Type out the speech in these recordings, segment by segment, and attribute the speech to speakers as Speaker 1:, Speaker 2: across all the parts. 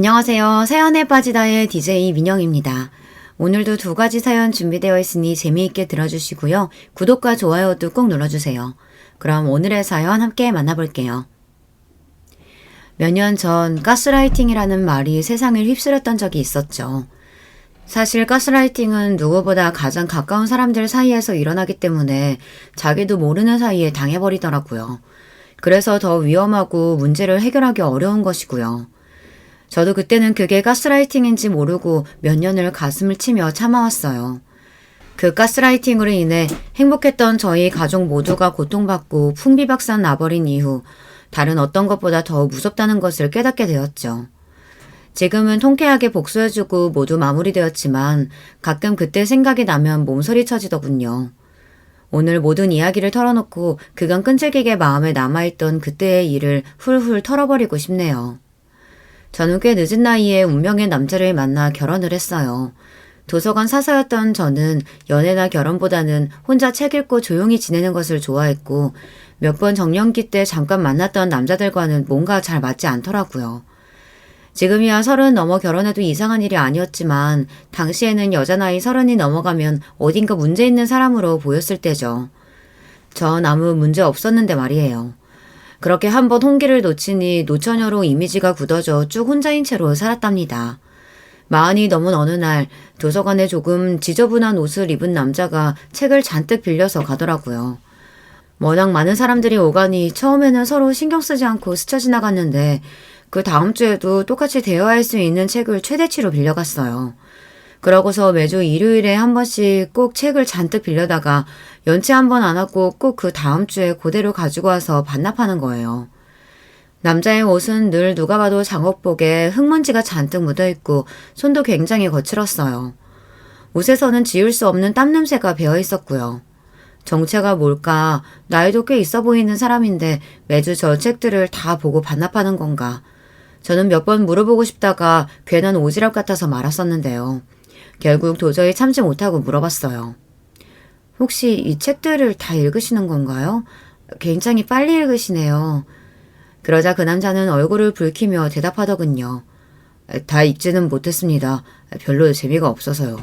Speaker 1: 안녕하세요. 사연에 빠지다의 DJ 민영입니다. 오늘도 두 가지 사연 준비되어 있으니 재미있게 들어주시고요. 구독과 좋아요도 꼭 눌러주세요. 그럼 오늘의 사연 함께 만나볼게요. 몇 년 전 가스라이팅이라는 말이 세상을 휩쓸었던 적이 있었죠. 사실 가스라이팅은 누구보다 가장 가까운 사람들 사이에서 일어나기 때문에 자기도 모르는 사이에 당해버리더라고요. 그래서 더 위험하고 문제를 해결하기 어려운 것이고요. 저도 그때는 그게 가스라이팅인지 모르고 몇 년을 가슴을 치며 참아왔어요. 그 가스라이팅으로 인해 행복했던 저희 가족 모두가 고통받고 풍비박산 나버린 이후 다른 어떤 것보다 더 무섭다는 것을 깨닫게 되었죠. 지금은 통쾌하게 복수해주고 모두 마무리되었지만 가끔 그때 생각이 나면 몸서리 쳐지더군요. 오늘 모든 이야기를 털어놓고 그간 끈질기게 마음에 남아있던 그때의 일을 훌훌 털어버리고 싶네요. 저는 꽤 늦은 나이에 운명의 남자를 만나 결혼을 했어요. 도서관 사서였던 저는 연애나 결혼보다는 혼자 책 읽고 조용히 지내는 것을 좋아했고 몇 번 정년기 때 잠깐 만났던 남자들과는 뭔가 잘 맞지 않더라고요. 지금이야 30 넘어 결혼해도 이상한 일이 아니었지만 당시에는 여자 나이 30이 넘어가면 어딘가 문제 있는 사람으로 보였을 때죠. 전 아무 문제 없었는데 말이에요. 그렇게 한번 홍기를 놓치니 노처녀로 이미지가 굳어져 쭉 혼자인 채로 살았답니다. 마흔이 넘은 어느 날 도서관에 조금 지저분한 옷을 입은 남자가 책을 잔뜩 빌려서 가더라고요. 워낙 많은 사람들이 오가니 처음에는 서로 신경 쓰지 않고 스쳐 지나갔는데 그 다음 주에도 똑같이 대화할 수 있는 책을 최대치로 빌려갔어요. 그러고서 매주 일요일에 한 번씩 꼭 책을 잔뜩 빌려다가 연체 한 번 안 하고 꼭 그 다음 주에 그대로 가지고 와서 반납하는 거예요. 남자의 옷은 늘 누가 봐도 작업복에 흙먼지가 잔뜩 묻어있고 손도 굉장히 거칠었어요. 옷에서는 지울 수 없는 땀 냄새가 배어 있었고요. 정체가 뭘까? 나이도 꽤 있어 보이는 사람인데 매주 저 책들을 다 보고 반납하는 건가? 저는 몇 번 물어보고 싶다가 괜한 오지랖 같아서 말았었는데요. 결국 도저히 참지 못하고 물어봤어요. 혹시 이 책들을 다 읽으시는 건가요? 굉장히 빨리 읽으시네요. 그러자 그 남자는 얼굴을 붉히며 대답하더군요. 다 읽지는 못했습니다. 별로 재미가 없어서요.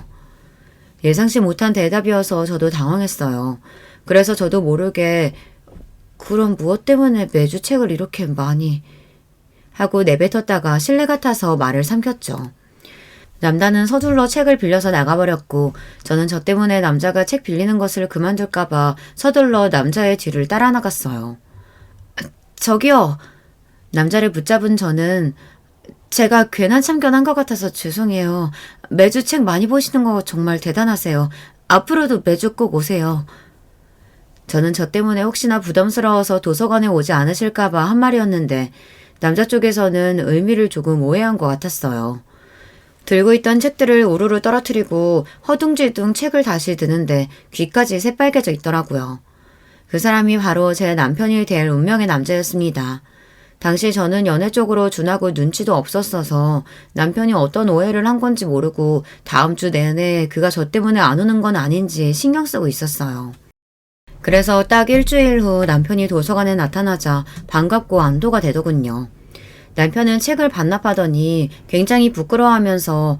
Speaker 1: 예상치 못한 대답이어서 저도 당황했어요. 그래서 저도 모르게 그럼 무엇 때문에 매주 책을 이렇게 많이 하고 내뱉었다가 실례 같아서 말을 삼켰죠. 남자는 서둘러 책을 빌려서 나가버렸고 저는 저 때문에 남자가 책 빌리는 것을 그만둘까봐 서둘러 남자의 뒤를 따라 나갔어요. 저기요. 남자를 붙잡은 저는 제가 괜한 참견한 것 같아서 죄송해요. 매주 책 많이 보시는 거 정말 대단하세요. 앞으로도 매주 꼭 오세요. 저는 저 때문에 혹시나 부담스러워서 도서관에 오지 않으실까봐 한 말이었는데 남자 쪽에서는 의미를 조금 오해한 것 같았어요. 들고 있던 책들을 우르르 떨어뜨리고 허둥지둥 책을 다시 드는데 귀까지 새빨개져 있더라고요. 그 사람이 바로 제 남편이 될 운명의 남자였습니다. 당시 저는 연애 쪽으로 준하고 눈치도 없었어서 남편이 어떤 오해를 한 건지 모르고 다음 주 내내 그가 저 때문에 안 오는 건 아닌지 신경 쓰고 있었어요. 그래서 딱 일주일 후 남편이 도서관에 나타나자 반갑고 안도가 되더군요. 남편은 책을 반납하더니 굉장히 부끄러워하면서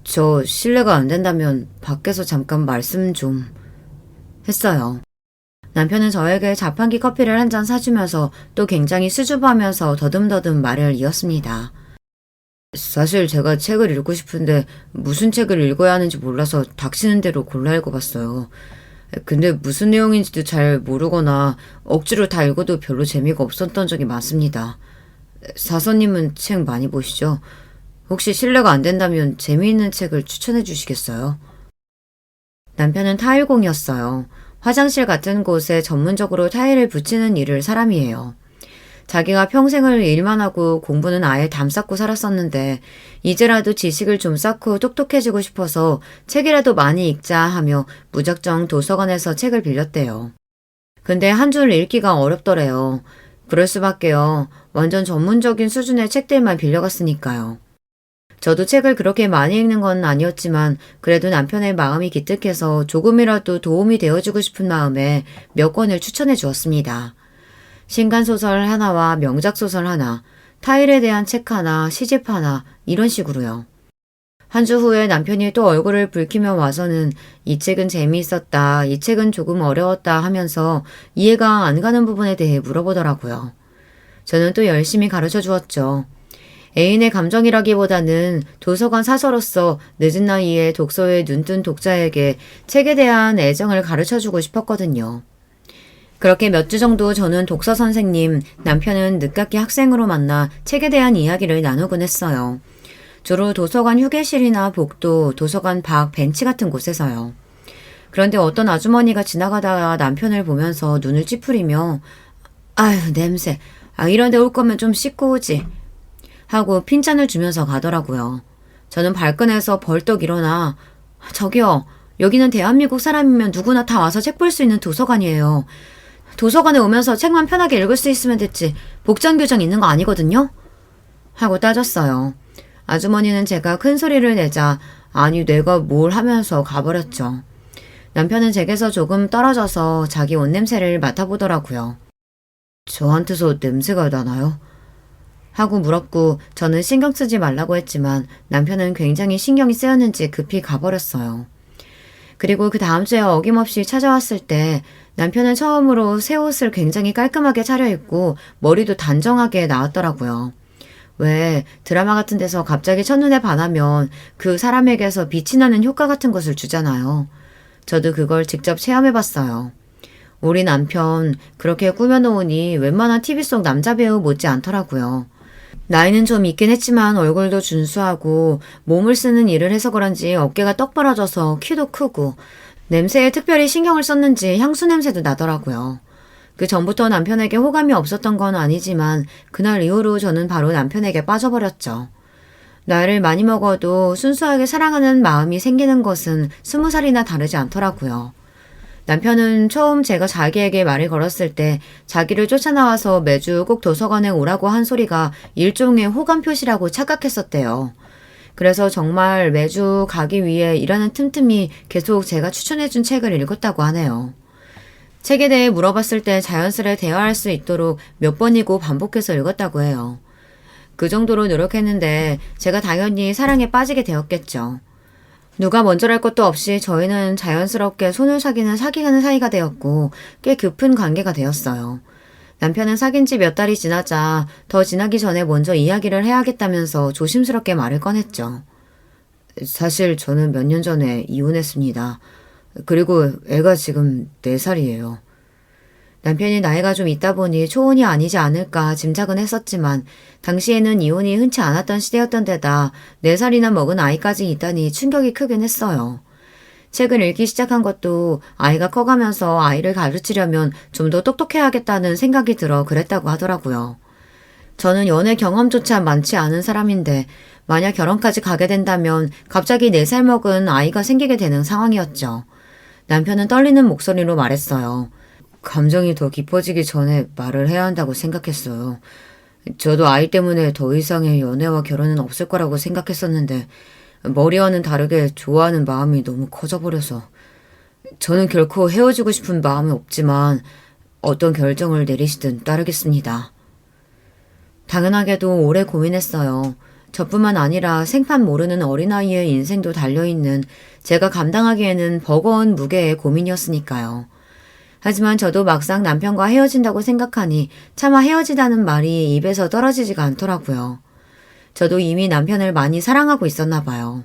Speaker 1: 저 실례가 안 된다면 밖에서 잠깐 말씀 좀 했어요. 남편은 저에게 자판기 커피를 한 잔 사주면서 또 굉장히 수줍어하면서 더듬더듬 말을 이었습니다. 사실 제가 책을 읽고 싶은데 무슨 책을 읽어야 하는지 몰라서 닥치는 대로 골라 읽어봤어요. 근데 무슨 내용인지도 잘 모르거나 억지로 다 읽어도 별로 재미가 없었던 적이 많습니다. 사서님은 책 많이 보시죠? 혹시 실례가 안 된다면 재미있는 책을 추천해 주시겠어요? 남편은 타일공이었어요. 화장실 같은 곳에 전문적으로 타일을 붙이는 일을 사람이에요. 자기가 평생을 일만 하고 공부는 아예 담쌓고 살았었는데 이제라도 지식을 좀 쌓고 똑똑해지고 싶어서 책이라도 많이 읽자 하며 무작정 도서관에서 책을 빌렸대요. 근데 한 줄 읽기가 어렵더래요. 그럴 수밖에요. 완전 전문적인 수준의 책들만 빌려갔으니까요. 저도 책을 그렇게 많이 읽는 건 아니었지만 그래도 남편의 마음이 기특해서 조금이라도 도움이 되어주고 싶은 마음에 몇 권을 추천해 주었습니다. 신간소설 하나와 명작소설 하나, 타일에 대한 책 하나, 시집 하나 이런 식으로요. 한 주 후에 남편이 또 얼굴을 붉히며 와서는 이 책은 재미있었다, 이 책은 조금 어려웠다 하면서 이해가 안 가는 부분에 대해 물어보더라고요. 저는 또 열심히 가르쳐 주었죠. 애인의 감정이라기보다는 도서관 사서로서 늦은 나이에 독서에 눈뜬 독자에게 책에 대한 애정을 가르쳐주고 싶었거든요. 그렇게 몇 주 정도 저는 독서 선생님, 남편은 늦깎이 학생으로 만나 책에 대한 이야기를 나누곤 했어요. 주로 도서관 휴게실이나 복도, 도서관 밖 벤치 같은 곳에서요. 그런데 어떤 아주머니가 지나가다가 남편을 보면서 눈을 찌푸리며 아휴 냄새, 이런 데 올 거면 좀 씻고 오지 하고 핀잔을 주면서 가더라고요. 저는 발끈해서 벌떡 일어나 저기요, 여기는 대한민국 사람이면 누구나 다 와서 책 볼 수 있는 도서관이에요. 도서관에 오면서 책만 편하게 읽을 수 있으면 됐지 복장 교정 있는 거 아니거든요? 하고 따졌어요. 아주머니는 제가 큰 소리를 내자 아니 내가 뭘 하면서 가버렸죠. 남편은 제게서 조금 떨어져서 자기 옷 냄새를 맡아보더라고요. 저한테서 냄새가 나나요? 하고 물었고 저는 신경 쓰지 말라고 했지만 남편은 굉장히 신경이 쓰였는지 급히 가버렸어요. 그리고 그 다음 주에 어김없이 찾아왔을 때 남편은 처음으로 새 옷을 굉장히 깔끔하게 차려입고 머리도 단정하게 나왔더라고요. 왜 드라마 같은 데서 갑자기 첫눈에 반하면 그 사람에게서 빛이 나는 효과 같은 것을 주잖아요. 저도 그걸 직접 체험해봤어요. 우리 남편 그렇게 꾸며놓으니 웬만한 TV 속 남자 배우 못지 않더라고요. 나이는 좀 있긴 했지만 얼굴도 준수하고 몸을 쓰는 일을 해서 그런지 어깨가 떡 벌어져서 키도 크고 냄새에 특별히 신경을 썼는지 향수 냄새도 나더라고요. 그 전부터 남편에게 호감이 없었던 건 아니지만 그날 이후로 저는 바로 남편에게 빠져버렸죠. 나이를 많이 먹어도 순수하게 사랑하는 마음이 생기는 것은 20살이나 다르지 않더라고요. 남편은 처음 제가 자기에게 말을 걸었을 때 자기를 쫓아나와서 매주 꼭 도서관에 오라고 한 소리가 일종의 호감 표시라고 착각했었대요. 그래서 정말 매주 가기 위해 일하는 틈틈이 계속 제가 추천해준 책을 읽었다고 하네요. 책에 대해 물어봤을 때 자연스레 대화할 수 있도록 몇 번이고 반복해서 읽었다고 해요. 그 정도로 노력했는데 제가 당연히 사랑에 빠지게 되었겠죠. 누가 먼저랄 것도 없이 저희는 자연스럽게 손을 사귀는 사이가 되었고 꽤 깊은 관계가 되었어요. 남편은 사귄 지 몇 달이 지나자 더 지나기 전에 먼저 이야기를 해야겠다면서 조심스럽게 말을 꺼냈죠. 사실 저는 몇 년 전에 이혼했습니다. 그리고 애가 지금 4살이에요. 남편이 나이가 좀 있다 보니 초혼이 아니지 않을까 짐작은 했었지만 당시에는 이혼이 흔치 않았던 시대였던 데다 4살이나 먹은 아이까지 있다니 충격이 크긴 했어요. 책을 읽기 시작한 것도 아이가 커가면서 아이를 가르치려면 좀 더 똑똑해야겠다는 생각이 들어 그랬다고 하더라고요. 저는 연애 경험조차 많지 않은 사람인데 만약 결혼까지 가게 된다면 갑자기 4살 먹은 아이가 생기게 되는 상황이었죠. 남편은 떨리는 목소리로 말했어요. 감정이 더 깊어지기 전에 말을 해야 한다고 생각했어요. 저도 아이 때문에 더 이상의 연애와 결혼은 없을 거라고 생각했었는데 머리와는 다르게 좋아하는 마음이 너무 커져버려서 저는 결코 헤어지고 싶은 마음은 없지만 어떤 결정을 내리시든 따르겠습니다. 당연하게도 오래 고민했어요. 저뿐만 아니라 생판 모르는 어린아이의 인생도 달려있는 제가 감당하기에는 버거운 무게의 고민이었으니까요. 하지만 저도 막상 남편과 헤어진다고 생각하니 차마 헤어지다는 말이 입에서 떨어지지가 않더라고요. 저도 이미 남편을 많이 사랑하고 있었나 봐요.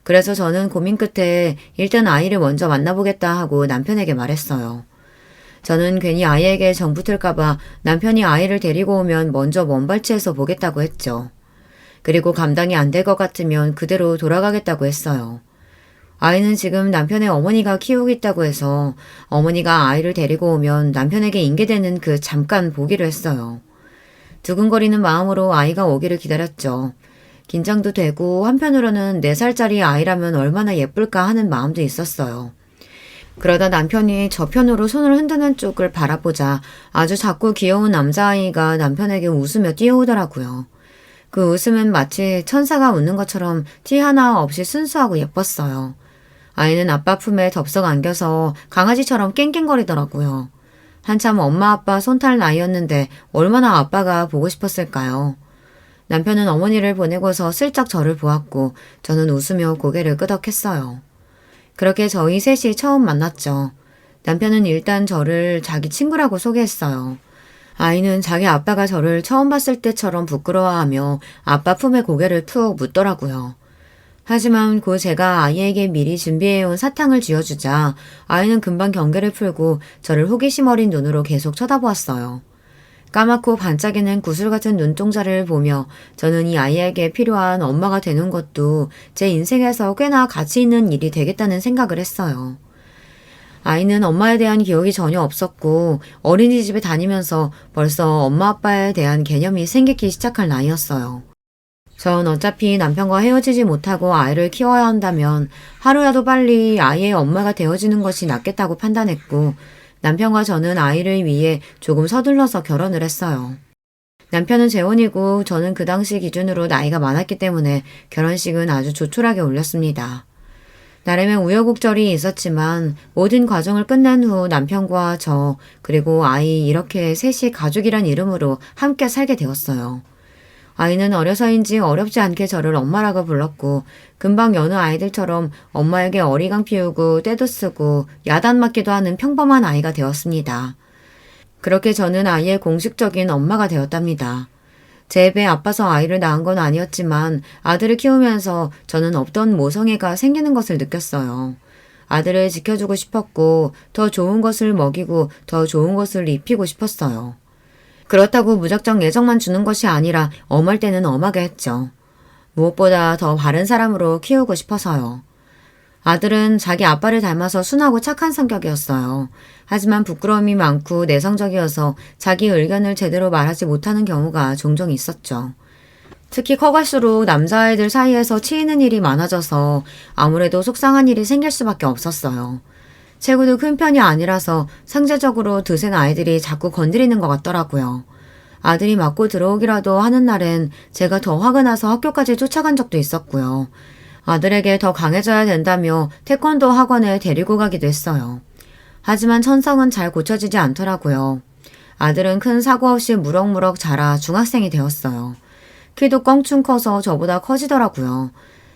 Speaker 1: 그래서 저는 고민 끝에 일단 아이를 먼저 만나보겠다 하고 남편에게 말했어요. 저는 괜히 아이에게 정 붙을까봐 남편이 아이를 데리고 오면 먼저 먼발치해서 보겠다고 했죠. 그리고 감당이 안 될 것 같으면 그대로 돌아가겠다고 했어요. 아이는 지금 남편의 어머니가 키우고 있다고 해서 어머니가 아이를 데리고 오면 남편에게 인계되는 그 잠깐 보기로 했어요. 두근거리는 마음으로 아이가 오기를 기다렸죠. 긴장도 되고 한편으로는 4살짜리 아이라면 얼마나 예쁠까 하는 마음도 있었어요. 그러다 남편이 저편으로 손을 흔드는 쪽을 바라보자 아주 작고 귀여운 남자아이가 남편에게 웃으며 뛰어오더라고요. 그 웃음은 마치 천사가 웃는 것처럼 티 하나 없이 순수하고 예뻤어요. 아이는 아빠 품에 덥석 안겨서 강아지처럼 깽깽거리더라고요. 한참 엄마 아빠 손 탈 나이였는데 얼마나 아빠가 보고 싶었을까요? 남편은 어머니를 보내고서 슬쩍 저를 보았고 저는 웃으며 고개를 끄덕했어요. 그렇게 저희 셋이 처음 만났죠. 남편은 일단 저를 자기 친구라고 소개했어요. 아이는 자기 아빠가 저를 처음 봤을 때처럼 부끄러워하며 아빠 품에 고개를 푹 묻더라고요. 하지만 곧 제가 아이에게 미리 준비해온 사탕을 쥐어주자 아이는 금방 경계를 풀고 저를 호기심 어린 눈으로 계속 쳐다보았어요. 까맣고 반짝이는 구슬 같은 눈동자를 보며 저는 이 아이에게 필요한 엄마가 되는 것도 제 인생에서 꽤나 가치 있는 일이 되겠다는 생각을 했어요. 아이는 엄마에 대한 기억이 전혀 없었고 어린이집에 다니면서 벌써 엄마 아빠에 대한 개념이 생기기 시작할 나이였어요. 전 어차피 남편과 헤어지지 못하고 아이를 키워야 한다면 하루라도 빨리 아이의 엄마가 되어지는 것이 낫겠다고 판단했고 남편과 저는 아이를 위해 조금 서둘러서 결혼을 했어요. 남편은 재혼이고 저는 그 당시 기준으로 나이가 많았기 때문에 결혼식은 아주 조촐하게 올렸습니다. 나름의 우여곡절이 있었지만 모든 과정을 끝낸 후 남편과 저 그리고 아이 이렇게 셋이 가족이란 이름으로 함께 살게 되었어요. 아이는 어려서인지 어렵지 않게 저를 엄마라고 불렀고 금방 여느 아이들처럼 엄마에게 어리광 피우고 떼도 쓰고 야단 맞기도 하는 평범한 아이가 되었습니다. 그렇게 저는 아이의 공식적인 엄마가 되었답니다. 제 배 아파서 아이를 낳은 건 아니었지만 아들을 키우면서 저는 없던 모성애가 생기는 것을 느꼈어요. 아들을 지켜주고 싶었고 더 좋은 것을 먹이고 더 좋은 것을 입히고 싶었어요. 그렇다고 무작정 애정만 주는 것이 아니라 엄할 때는 엄하게 했죠. 무엇보다 더 바른 사람으로 키우고 싶어서요. 아들은 자기 아빠를 닮아서 순하고 착한 성격이었어요. 하지만 부끄러움이 많고 내성적이어서 자기 의견을 제대로 말하지 못하는 경우가 종종 있었죠. 특히 커갈수록 남자아이들 사이에서 치이는 일이 많아져서 아무래도 속상한 일이 생길 수밖에 없었어요. 체구도 큰 편이 아니라서 상대적으로 드센 아이들이 자꾸 건드리는 것 같더라고요. 아들이 맞고 들어오기라도 하는 날엔 제가 더 화가 나서 학교까지 쫓아간 적도 있었고요. 아들에게 더 강해져야 된다며 태권도 학원에 데리고 가기도 했어요. 하지만 천성은 잘 고쳐지지 않더라고요. 아들은 큰 사고 없이 무럭무럭 자라 중학생이 되었어요. 키도 껑충 커서 저보다 커지더라고요.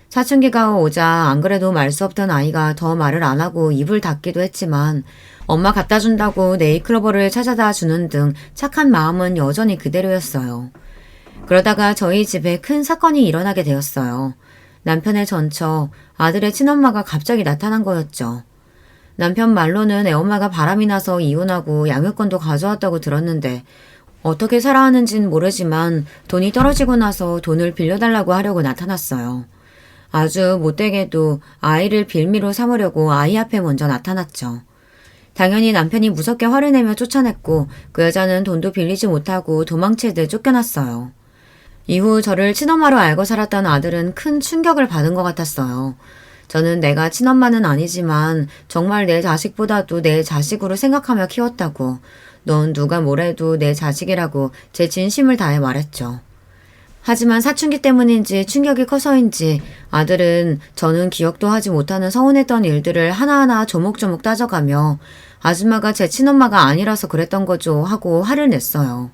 Speaker 1: 사춘기가 오자 안 그래도 말 수 없던 아이가 더 말을 안 하고 입을 닫기도 했지만 엄마 갖다 준다고 네일클로버를 찾아다 주는 등 착한 마음은 여전히 그대로였어요. 그러다가 저희 집에 큰 사건이 일어나게 되었어요. 남편의 전처, 아들의 친엄마가 갑자기 나타난 거였죠. 남편 말로는 애엄마가 바람이 나서 이혼하고 양육권도 가져왔다고 들었는데 어떻게 살아하는진 모르지만 돈이 떨어지고 나서 돈을 빌려달라고 하려고 나타났어요. 아주 못되게도 아이를 빌미로 삼으려고 아이 앞에 먼저 나타났죠. 당연히 남편이 무섭게 화를 내며 쫓아냈고 그 여자는 돈도 빌리지 못하고 도망치듯 쫓겨났어요. 이후 저를 친엄마로 알고 살았던 아들은 큰 충격을 받은 것 같았어요. 저는 내가 친엄마는 아니지만 정말 내 자식보다도 내 자식으로 생각하며 키웠다고, 넌 누가 뭐래도 내 자식이라고 제 진심을 다해 말했죠. 하지만 사춘기 때문인지 충격이 커서인지 아들은 저는 기억도 하지 못하는 서운했던 일들을 하나하나 조목조목 따져가며 아줌마가 제 친엄마가 아니라서 그랬던 거죠 하고 화를 냈어요.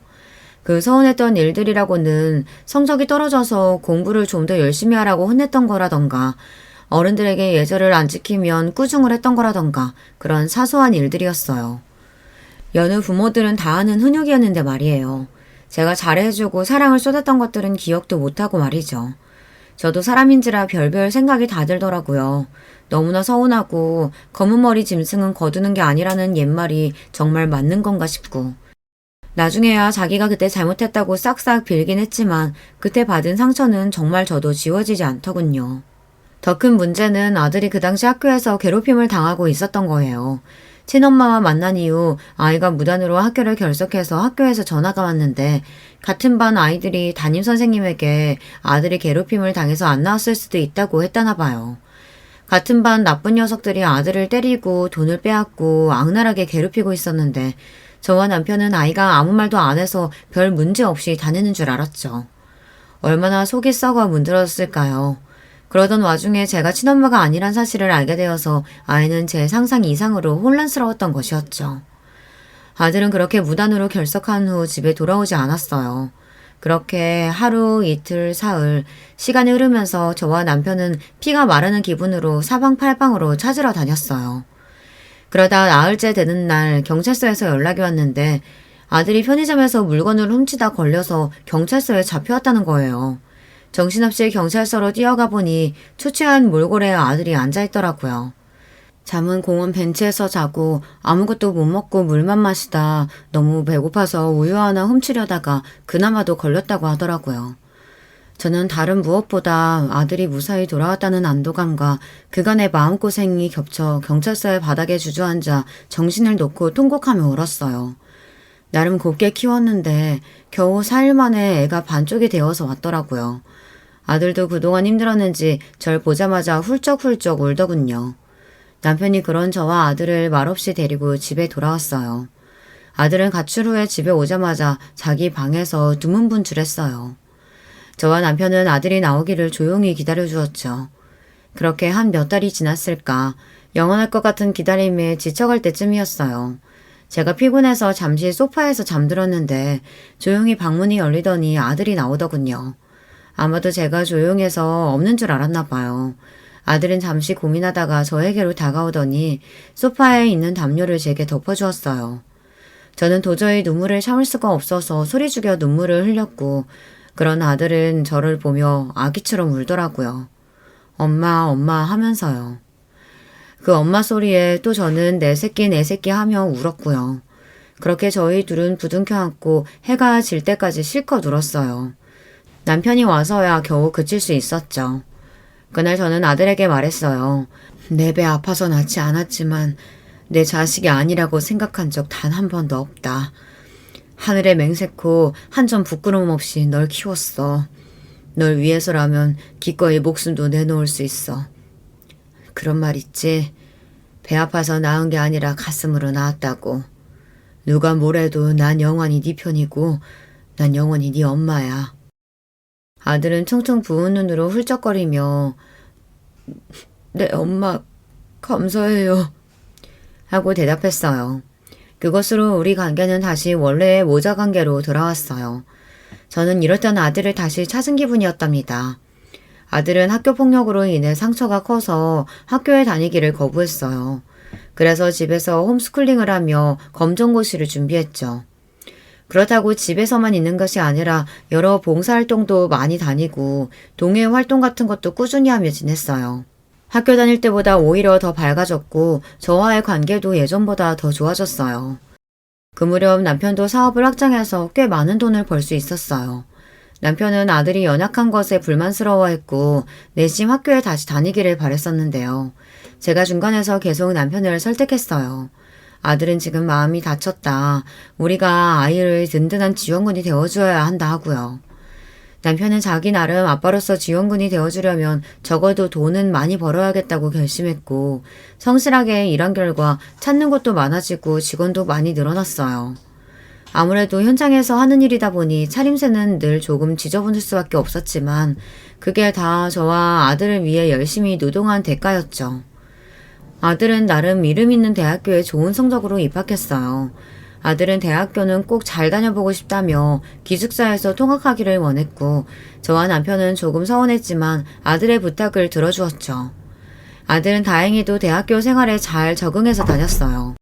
Speaker 1: 그 서운했던 일들이라고는 성적이 떨어져서 공부를 좀 더 열심히 하라고 혼냈던 거라던가 어른들에게 예절을 안 지키면 꾸중을 했던 거라던가 그런 사소한 일들이었어요. 여느 부모들은 다 아는 훈육이었는데 말이에요. 제가 잘해주고 사랑을 쏟았던 것들은 기억도 못하고 말이죠. 저도 사람인지라 별별 생각이 다 들더라고요. 너무나 서운하고 검은 머리 짐승은 거두는 게 아니라는 옛말이 정말 맞는 건가 싶고 나중에야 자기가 그때 잘못했다고 싹싹 빌긴 했지만 그때 받은 상처는 정말 저도 지워지지 않더군요. 더 큰 문제는 아들이 그 당시 학교에서 괴롭힘을 당하고 있었던 거예요. 친엄마와 만난 이후 아이가 무단으로 학교를 결석해서 학교에서 전화가 왔는데 같은 반 아이들이 담임선생님에게 아들이 괴롭힘을 당해서 안 나왔을 수도 있다고 했다나 봐요. 같은 반 나쁜 녀석들이 아들을 때리고 돈을 빼앗고 악랄하게 괴롭히고 있었는데 저와 남편은 아이가 아무 말도 안 해서 별 문제 없이 다니는 줄 알았죠. 얼마나 속이 썩어 문드러졌을까요? 그러던 와중에 제가 친엄마가 아니란 사실을 알게 되어서 아이는 제 상상 이상으로 혼란스러웠던 것이었죠. 아들은 그렇게 무단으로 결석한 후 집에 돌아오지 않았어요. 그렇게 하루, 이틀, 사흘, 시간이 흐르면서 저와 남편은 피가 마르는 기분으로 사방팔방으로 찾으러 다녔어요. 그러다 나흘째 되는 날 경찰서에서 연락이 왔는데 아들이 편의점에서 물건을 훔치다 걸려서 경찰서에 잡혀왔다는 거예요. 정신없이 경찰서로 뛰어가 보니 초췌한 몰골에 아들이 앉아있더라고요. 잠은 공원 벤치에서 자고 아무것도 못 먹고 물만 마시다 너무 배고파서 우유 하나 훔치려다가 그나마도 걸렸다고 하더라고요. 저는 다른 무엇보다 아들이 무사히 돌아왔다는 안도감과 그간의 마음고생이 겹쳐 경찰서의 바닥에 주저앉아 정신을 놓고 통곡하며 울었어요. 나름 곱게 키웠는데 겨우 4일 만에 애가 반쪽이 되어서 왔더라고요. 아들도 그동안 힘들었는지 절 보자마자 훌쩍훌쩍 울더군요. 남편이 그런 저와 아들을 말없이 데리고 집에 돌아왔어요. 아들은 가출 후에 집에 오자마자 자기 방에서 두문분출했어요. 저와 남편은 아들이 나오기를 조용히 기다려주었죠. 그렇게 한 몇 달이 지났을까 영원할 것 같은 기다림에 지쳐갈 때쯤이었어요. 제가 피곤해서 잠시 소파에서 잠들었는데 조용히 방문이 열리더니 아들이 나오더군요. 아마도 제가 조용해서 없는 줄 알았나 봐요. 아들은 잠시 고민하다가 저에게로 다가오더니 소파에 있는 담요를 제게 덮어주었어요. 저는 도저히 눈물을 참을 수가 없어서 소리 죽여 눈물을 흘렸고 그런 아들은 저를 보며 아기처럼 울더라고요. 엄마, 엄마 하면서요. 그 엄마 소리에 또 저는 내 새끼 하며 울었고요. 그렇게 저희 둘은 부둥켜 안고 해가 질 때까지 실컷 울었어요. 남편이 와서야 겨우 그칠 수 있었죠. 그날 저는 아들에게 말했어요. 내 배 아파서 낳지 않았지만 내 자식이 아니라고 생각한 적 단 한 번도 없다. 하늘에 맹세코 한 점 부끄러움 없이 널 키웠어. 널 위해서라면 기꺼이 목숨도 내놓을 수 있어. 그런 말 있지. 배 아파서 낳은 게 아니라 가슴으로 낳았다고. 누가 뭐래도 난 영원히 네 편이고 난 영원히 네 엄마야. 아들은 퉁퉁 부은 눈으로 훌쩍거리며 네 엄마 감사해요 하고 대답했어요. 그것으로 우리 관계는 다시 원래의 모자 관계로 돌아왔어요. 저는 이럴 땐 아들을 다시 찾은 기분이었답니다. 아들은 학교 폭력으로 인해 상처가 커서 학교에 다니기를 거부했어요. 그래서 집에서 홈스쿨링을 하며 검정고시를 준비했죠. 그렇다고 집에서만 있는 것이 아니라 여러 봉사활동도 많이 다니고 동호회 활동 같은 것도 꾸준히 하며 지냈어요. 학교 다닐 때보다 오히려 더 밝아졌고 저와의 관계도 예전보다 더 좋아졌어요. 그 무렵 남편도 사업을 확장해서 꽤 많은 돈을 벌 수 있었어요. 남편은 아들이 연약한 것에 불만스러워했고 내심 학교에 다시 다니기를 바랬었는데요. 제가 중간에서 계속 남편을 설득했어요. 아들은 지금 마음이 다쳤다. 우리가 아이를 든든한 지원군이 되어줘야 한다 하고요. 남편은 자기 나름 아빠로서 지원군이 되어주려면 적어도 돈은 많이 벌어야겠다고 결심했고 성실하게 일한 결과 찾는 곳도 많아지고 직원도 많이 늘어났어요. 아무래도 현장에서 하는 일이다 보니 차림새는 늘 조금 지저분할 수밖에 없었지만 그게 다 저와 아들을 위해 열심히 노동한 대가였죠. 아들은 나름 이름 있는 대학교에 좋은 성적으로 입학했어요. 아들은 대학교는 꼭 잘 다녀보고 싶다며 기숙사에서 통학하기를 원했고 저와 남편은 조금 서운했지만 아들의 부탁을 들어주었죠. 아들은 다행히도 대학교 생활에 잘 적응해서 다녔어요.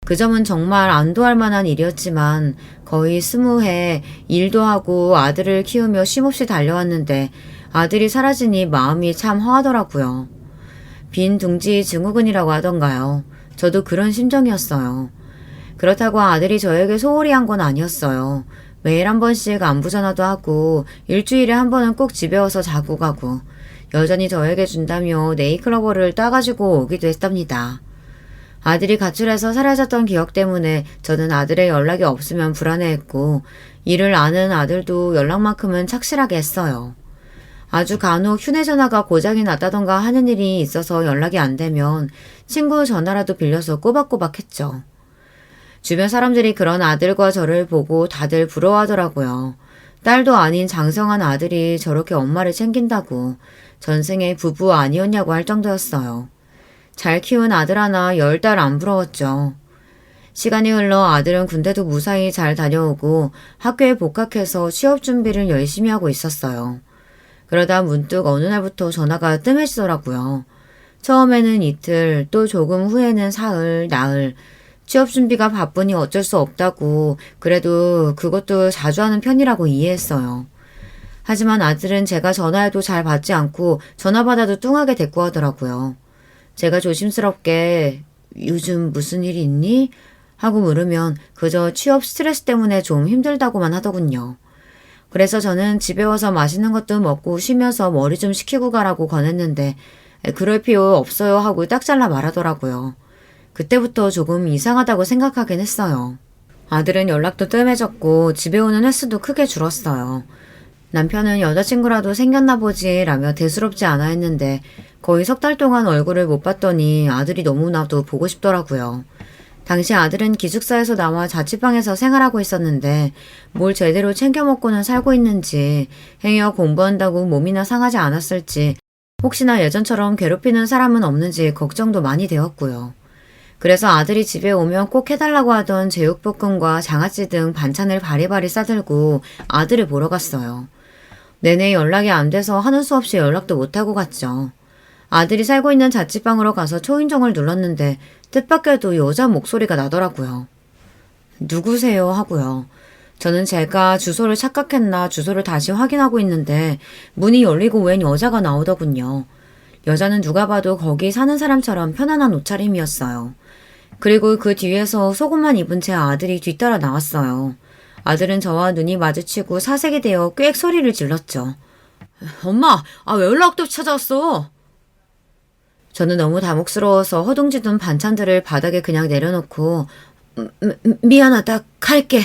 Speaker 1: 그 점은 정말 안도할 만한 일이었지만 거의 20해 일도 하고 아들을 키우며 쉼없이 달려왔는데 아들이 사라지니 마음이 참 허하더라고요. 빈 둥지 증후군이라고 하던가요. 저도 그런 심정이었어요. 그렇다고 아들이 저에게 소홀히 한 건 아니었어요. 매일 한 번씩 안부 전화도 하고 일주일에 한 번은 꼭 집에 와서 자고 가고 여전히 저에게 준다며 네이클로버를 따가지고 오기도 했답니다. 아들이 가출해서 사라졌던 기억 때문에 저는 아들의 연락이 없으면 불안해했고 이를 아는 아들도 연락만큼은 착실하게 했어요. 아주 간혹 휴대전화가 고장이 났다던가 하는 일이 있어서 연락이 안 되면 친구 전화라도 빌려서 꼬박꼬박 했죠. 주변 사람들이 그런 아들과 저를 보고 다들 부러워하더라고요. 딸도 아닌 장성한 아들이 저렇게 엄마를 챙긴다고 전생에 부부 아니었냐고 할 정도였어요. 잘 키운 아들 하나 10달 안 부러웠죠. 시간이 흘러 아들은 군대도 무사히 잘 다녀오고 학교에 복학해서 취업 준비를 열심히 하고 있었어요. 그러다 문득 어느 날부터 전화가 뜸해지더라고요. 처음에는 이틀, 또 조금 후에는 사흘, 나흘. 취업 준비가 바쁘니 어쩔 수 없다고, 그래도 그것도 자주 하는 편이라고 이해했어요. 하지만 아들은 제가 전화해도 잘 받지 않고 전화 받아도 뚱하게 대꾸하더라고요. 제가 조심스럽게 요즘 무슨 일이 있니? 하고 물으면 그저 취업 스트레스 때문에 좀 힘들다고만 하더군요. 그래서 저는 집에 와서 맛있는 것도 먹고 쉬면서 머리 좀 식히고 가라고 권했는데 그럴 필요 없어요 하고 딱 잘라 말하더라고요. 그때부터 조금 이상하다고 생각하긴 했어요. 아들은 연락도 뜸해졌고 집에 오는 횟수도 크게 줄었어요. 남편은 여자친구라도 생겼나 보지 라며 대수롭지 않아 했는데 거의 석 달 동안 얼굴을 못 봤더니 아들이 너무나도 보고 싶더라고요. 당시 아들은 기숙사에서 나와 자취방에서 생활하고 있었는데 뭘 제대로 챙겨 먹고는 살고 있는지 행여 공부한다고 몸이나 상하지 않았을지 혹시나 예전처럼 괴롭히는 사람은 없는지 걱정도 많이 되었고요. 그래서 아들이 집에 오면 꼭 해달라고 하던 제육볶음과 장아찌 등 반찬을 바리바리 싸들고 아들을 보러 갔어요. 내내 연락이 안 돼서 하는 수 없이 연락도 못하고 갔죠. 아들이 살고 있는 자취방으로 가서 초인종을 눌렀는데 뜻밖에도 여자 목소리가 나더라고요. 누구세요? 하고요. 저는 제가 주소를 착각했나 주소를 다시 확인하고 있는데 문이 열리고 웬 여자가 나오더군요. 여자는 누가 봐도 거기 사는 사람처럼 편안한 옷차림이었어요. 그리고 그 뒤에서 속옷만 입은 제 아들이 뒤따라 나왔어요. 아들은 저와 눈이 마주치고 사색이 되어 꽥 소리를 질렀죠. 엄마, 왜 연락도 없이 찾아왔어? 저는 너무 당혹스러워서 허둥지둥 반찬들을 바닥에 그냥 내려놓고 미안하다, 갈게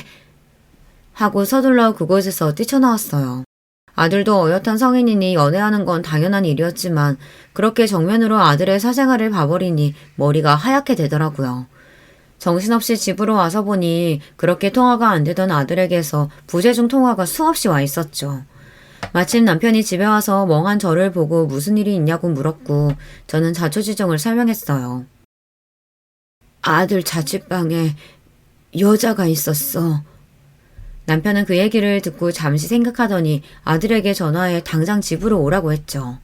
Speaker 1: 하고 서둘러 그곳에서 뛰쳐나왔어요. 아들도 어엿한 성인이니 연애하는 건 당연한 일이었지만 그렇게 정면으로 아들의 사생활을 봐버리니 머리가 하얗게 되더라고요. 정신없이 집으로 와서 보니 그렇게 통화가 안 되던 아들에게서 부재중 통화가 수없이 와 있었죠. 마침 남편이 집에 와서 멍한 저를 보고 무슨 일이 있냐고 물었고 저는 자초지종을 설명했어요. 아들 자취방에 여자가 있었어. 남편은 그 얘기를 듣고 잠시 생각하더니 아들에게 전화해 당장 집으로 오라고 했죠.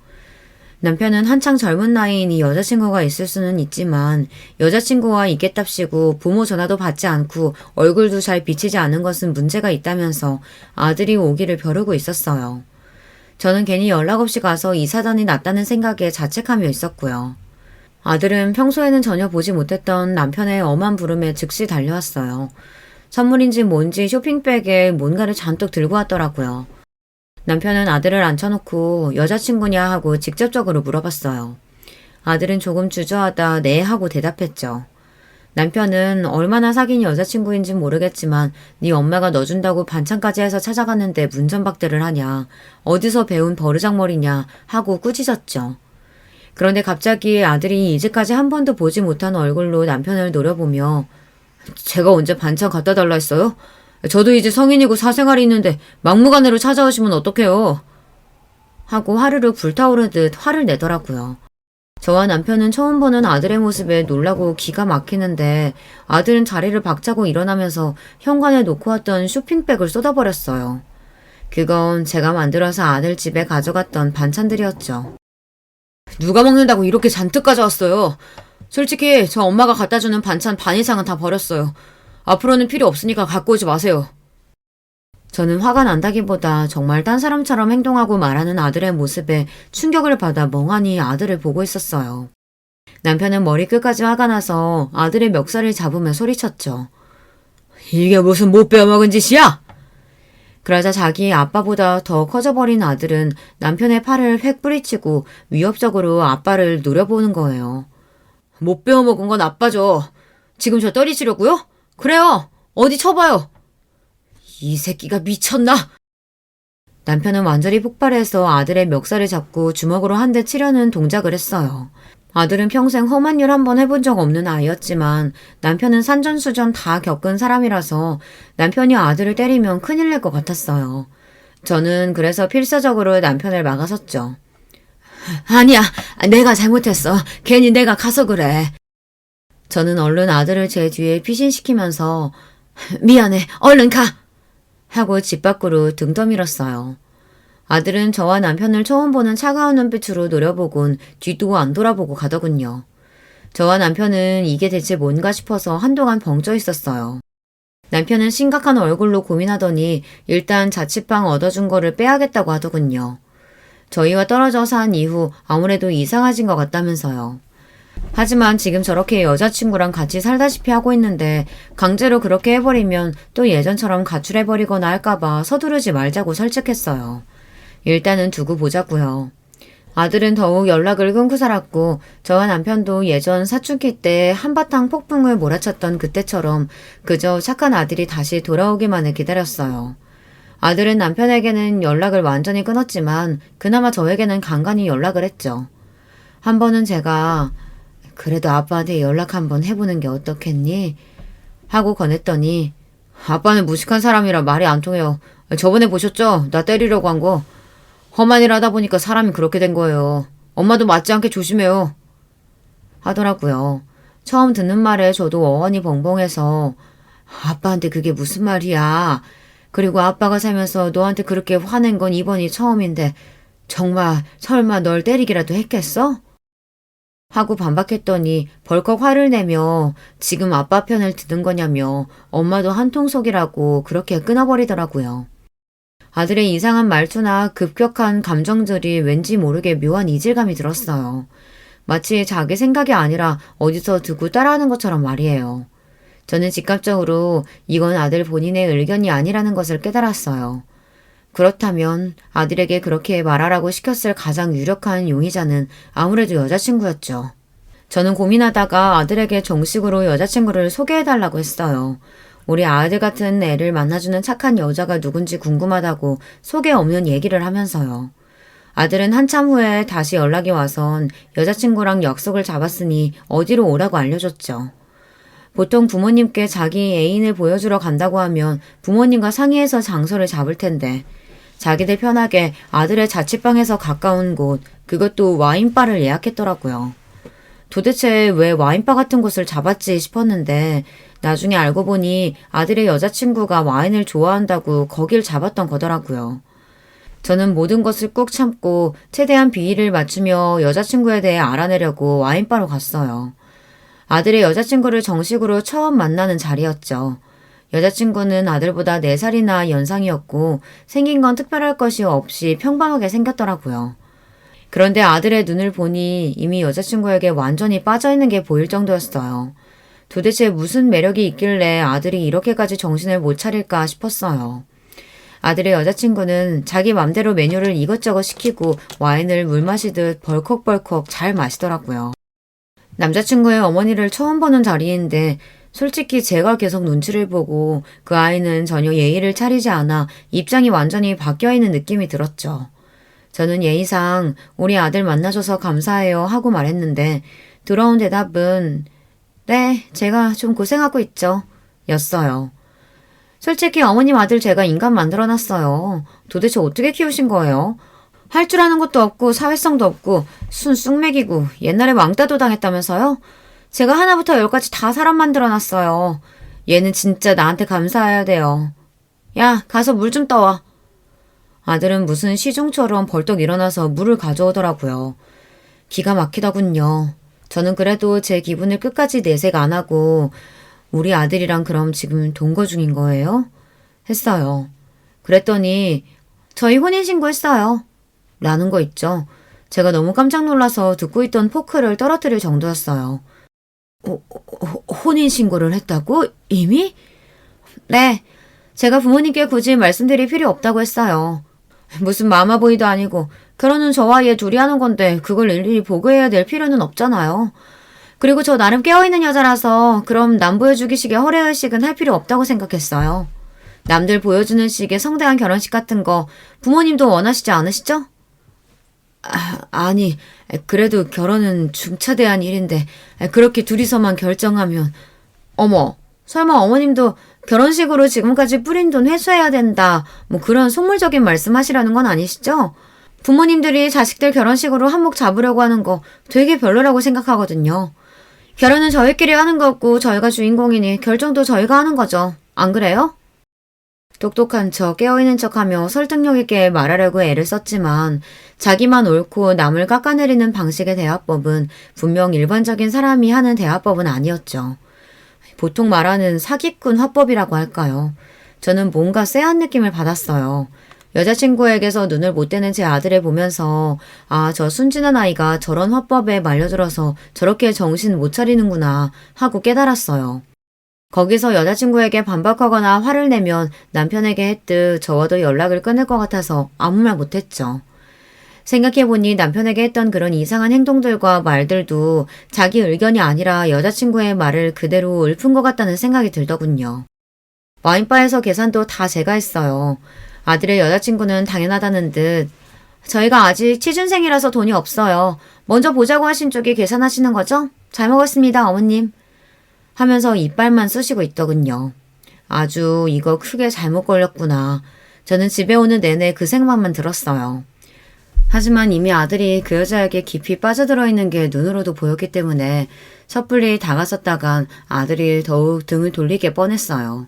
Speaker 1: 남편은 한창 젊은 나이이니 여자친구가 있을 수는 있지만 여자친구와 있겠답시고 부모 전화도 받지 않고 얼굴도 잘 비치지 않은 것은 문제가 있다면서 아들이 오기를 벼르고 있었어요. 저는 괜히 연락 없이 가서 이 사단이 났다는 생각에 자책하며 있었고요. 아들은 평소에는 전혀 보지 못했던 남편의 엄한 부름에 즉시 달려왔어요. 선물인지 뭔지 쇼핑백에 뭔가를 잔뜩 들고 왔더라고요. 남편은 아들을 앉혀놓고 여자친구냐 하고 직접적으로 물어봤어요. 아들은 조금 주저하다 네 하고 대답했죠. 남편은 얼마나 사귄 여자친구인진 모르겠지만 네 엄마가 넣어준다고 반찬까지 해서 찾아갔는데 문전박대를 하냐. 어디서 배운 버르장머리냐 하고 꾸짖었죠. 그런데 갑자기 아들이 이제까지 한 번도 보지 못한 얼굴로 남편을 노려보며 제가 언제 반찬 갖다 달라 했어요? 저도 이제 성인이고 사생활이 있는데 막무가내로 찾아오시면 어떡해요? 하고 화르르 불타오르듯 화를 내더라고요. 저와 남편은 처음 보는 아들의 모습에 놀라고 기가 막히는데 아들은 자리를 박차고 일어나면서 현관에 놓고 왔던 쇼핑백을 쏟아버렸어요. 그건 제가 만들어서 아들 집에 가져갔던 반찬들이었죠. 누가 먹는다고 이렇게 잔뜩 가져왔어요? 솔직히 저 엄마가 갖다주는 반찬 반 이상은 다 버렸어요. 앞으로는 필요 없으니까 갖고 오지 마세요. 저는 화가 난다기보다 정말 딴 사람처럼 행동하고 말하는 아들의 모습에 충격을 받아 멍하니 아들을 보고 있었어요. 남편은 머리끝까지 화가 나서 아들의 멱살을 잡으며 소리쳤죠. 이게 무슨 못 배워먹은 짓이야? 그러자 자기 아빠보다 더 커져버린 아들은 남편의 팔을 획 뿌리치고 위협적으로 아빠를 노려보는 거예요. 못 배워먹은 건 아빠죠. 지금 저 때리시려고요? 그래요. 어디 쳐봐요. 이 새끼가 미쳤나? 남편은 완전히 폭발해서 아들의 멱살을 잡고 주먹으로 한 대 치려는 동작을 했어요. 아들은 평생 험한 일 한 번 해본 적 없는 아이였지만 남편은 산전수전 다 겪은 사람이라서 남편이 아들을 때리면 큰일 날 것 같았어요. 저는 그래서 필사적으로 남편을 막아섰죠. 아니야, 내가 잘못했어. 괜히 내가 가서 그래. 저는 얼른 아들을 제 뒤에 피신시키면서 미안해, 얼른 가! 하고 집 밖으로 등 떠밀었어요. 아들은 저와 남편을 처음 보는 차가운 눈빛으로 노려보곤 뒤도 안 돌아보고 가더군요. 저와 남편은 이게 대체 뭔가 싶어서 한동안 벙쪄 있었어요. 남편은 심각한 얼굴로 고민하더니 일단 자취방 얻어준 거를 빼야겠다고 하더군요. 저희와 떨어져 산 이후 아무래도 이상해진 것 같다면서요. 하지만 지금 저렇게 여자친구랑 같이 살다시피 하고 있는데 강제로 그렇게 해버리면 또 예전처럼 가출해버리거나 할까봐 서두르지 말자고 설득했어요. 일단은 두고 보자고요. 아들은 더욱 연락을 끊고 살았고 저와 남편도 예전 사춘기 때 한바탕 폭풍을 몰아쳤던 그때처럼 그저 착한 아들이 다시 돌아오기만을 기다렸어요. 아들은 남편에게는 연락을 완전히 끊었지만 그나마 저에게는 간간히 연락을 했죠. 한 번은 제가 그래도 아빠한테 연락 한번 해보는 게 어떻겠니? 하고 권했더니 아빠는 무식한 사람이라 말이 안 통해요. 저번에 보셨죠? 나 때리려고 한 거. 험한 일 하다 보니까 사람이 그렇게 된 거예요. 엄마도 맞지 않게 조심해요. 하더라고요. 처음 듣는 말에 저도 어안이 벙벙해서 아빠한테 그게 무슨 말이야. 그리고 아빠가 살면서 너한테 그렇게 화낸 건 이번이 처음인데 정말 설마 널 때리기라도 했겠어? 하고 반박했더니 벌컥 화를 내며 지금 아빠 편을 드는 거냐며 엄마도 한통속이라고 그렇게 끊어버리더라고요. 아들의 이상한 말투나 급격한 감정들이 왠지 모르게 묘한 이질감이 들었어요. 마치 자기 생각이 아니라 어디서 듣고 따라하는 것처럼 말이에요. 저는 즉각적으로 이건 아들 본인의 의견이 아니라는 것을 깨달았어요. 그렇다면 아들에게 그렇게 말하라고 시켰을 가장 유력한 용의자는 아무래도 여자친구였죠. 저는 고민하다가 아들에게 정식으로 여자친구를 소개해달라고 했어요. 우리 아들 같은 애를 만나주는 착한 여자가 누군지 궁금하다고 소개 없는 얘기를 하면서요. 아들은 한참 후에 다시 연락이 와선 여자친구랑 약속을 잡았으니 어디로 오라고 알려줬죠. 보통 부모님께 자기 애인을 보여주러 간다고 하면 부모님과 상의해서 장소를 잡을 텐데 자기들 편하게 아들의 자취방에서 가까운 곳, 그것도 와인바를 예약했더라고요. 도대체 왜 와인바 같은 곳을 잡았지 싶었는데 나중에 알고 보니 아들의 여자친구가 와인을 좋아한다고 거길 잡았던 거더라고요. 저는 모든 것을 꾹 참고 최대한 비위를 맞추며 여자친구에 대해 알아내려고 와인바로 갔어요. 아들의 여자친구를 정식으로 처음 만나는 자리였죠. 여자친구는 아들보다 4살이나 연상이었고 생긴 건 특별할 것이 없이 평범하게 생겼더라고요. 그런데 아들의 눈을 보니 이미 여자친구에게 완전히 빠져있는 게 보일 정도였어요. 도대체 무슨 매력이 있길래 아들이 이렇게까지 정신을 못 차릴까 싶었어요. 아들의 여자친구는 자기 맘대로 메뉴를 이것저것 시키고 와인을 물 마시듯 벌컥벌컥 잘 마시더라고요. 남자친구의 어머니를 처음 보는 자리인데 솔직히 제가 계속 눈치를 보고 그 아이는 전혀 예의를 차리지 않아 입장이 완전히 바뀌어있는 느낌이 들었죠. 저는 예의상 우리 아들 만나줘서 감사해요 하고 말했는데 들어온 대답은 네, 제가 좀 고생하고 있죠. 였어요. 솔직히 어머님 아들 제가 인간 만들어놨어요. 도대체 어떻게 키우신 거예요? 할 줄 아는 것도 없고 사회성도 없고 순 쑥맥이고 옛날에 왕따도 당했다면서요? 제가 하나부터 10까지 다 사람 만들어놨어요. 얘는 진짜 나한테 감사해야 돼요. 야, 가서 물 좀 떠와. 아들은 무슨 시중처럼 벌떡 일어나서 물을 가져오더라고요. 기가 막히더군요. 저는 그래도 제 기분을 끝까지 내색 안 하고 우리 아들이랑 그럼 지금 동거 중인 거예요? 했어요. 그랬더니 저희 혼인신고했어요. 라는 거 있죠. 제가 너무 깜짝 놀라서 듣고 있던 포크를 떨어뜨릴 정도였어요. 혼인신고를 했다고? 이미? 네. 제가 부모님께 굳이 말씀드릴 필요 없다고 했어요. 무슨 마마보이도 아니고 결혼은 저와 얘 둘이 하는 건데 그걸 일일이 보고해야 될 필요는 없잖아요. 그리고 저 나름 깨어있는 여자라서 그럼 남 보여주기식의 허례의식은 할 필요 없다고 생각했어요. 남들 보여주는 식의 성대한 결혼식 같은 거 부모님도 원하시지 않으시죠? 아니, 그래도 결혼은 중차대한 일인데 그렇게 둘이서만 결정하면 어머, 설마 어머님도 결혼식으로 지금까지 뿌린 돈 회수해야 된다 뭐 그런 속물적인 말씀하시라는 건 아니시죠? 부모님들이 자식들 결혼식으로 한몫 잡으려고 하는 거 되게 별로라고 생각하거든요. 결혼은 저희끼리 하는 거고 저희가 주인공이니 결정도 저희가 하는 거죠. 안 그래요? 똑똑한 척 깨어있는 척하며 설득력 있게 말하려고 애를 썼지만 자기만 옳고 남을 깎아내리는 방식의 대화법은 분명 일반적인 사람이 하는 대화법은 아니었죠. 보통 말하는 사기꾼 화법이라고 할까요? 저는 뭔가 쎄한 느낌을 받았어요. 여자친구에게서 눈을 못 떼는 제 아들을 보면서 아, 저 순진한 아이가 저런 화법에 말려들어서 저렇게 정신 못 차리는구나 하고 깨달았어요. 거기서 여자친구에게 반박하거나 화를 내면 남편에게 했듯 저와도 연락을 끊을 것 같아서 아무 말 못했죠. 생각해보니 남편에게 했던 그런 이상한 행동들과 말들도 자기 의견이 아니라 여자친구의 말을 그대로 읊은 것 같다는 생각이 들더군요. 와인바에서 계산도 다 제가 했어요. 아들의 여자친구는 당연하다는 듯 저희가 아직 취준생이라서 돈이 없어요. 먼저 보자고 하신 쪽이 계산하시는 거죠? 잘 먹었습니다, 어머님. 하면서 이빨만 쑤시고 있더군요. 아주 이거 크게 잘못 걸렸구나. 저는 집에 오는 내내 그 생각만 들었어요. 하지만 이미 아들이 그 여자에게 깊이 빠져들어 있는 게 눈으로도 보였기 때문에 섣불리 다가섰다간 아들이 더욱 등을 돌리게 뻔했어요.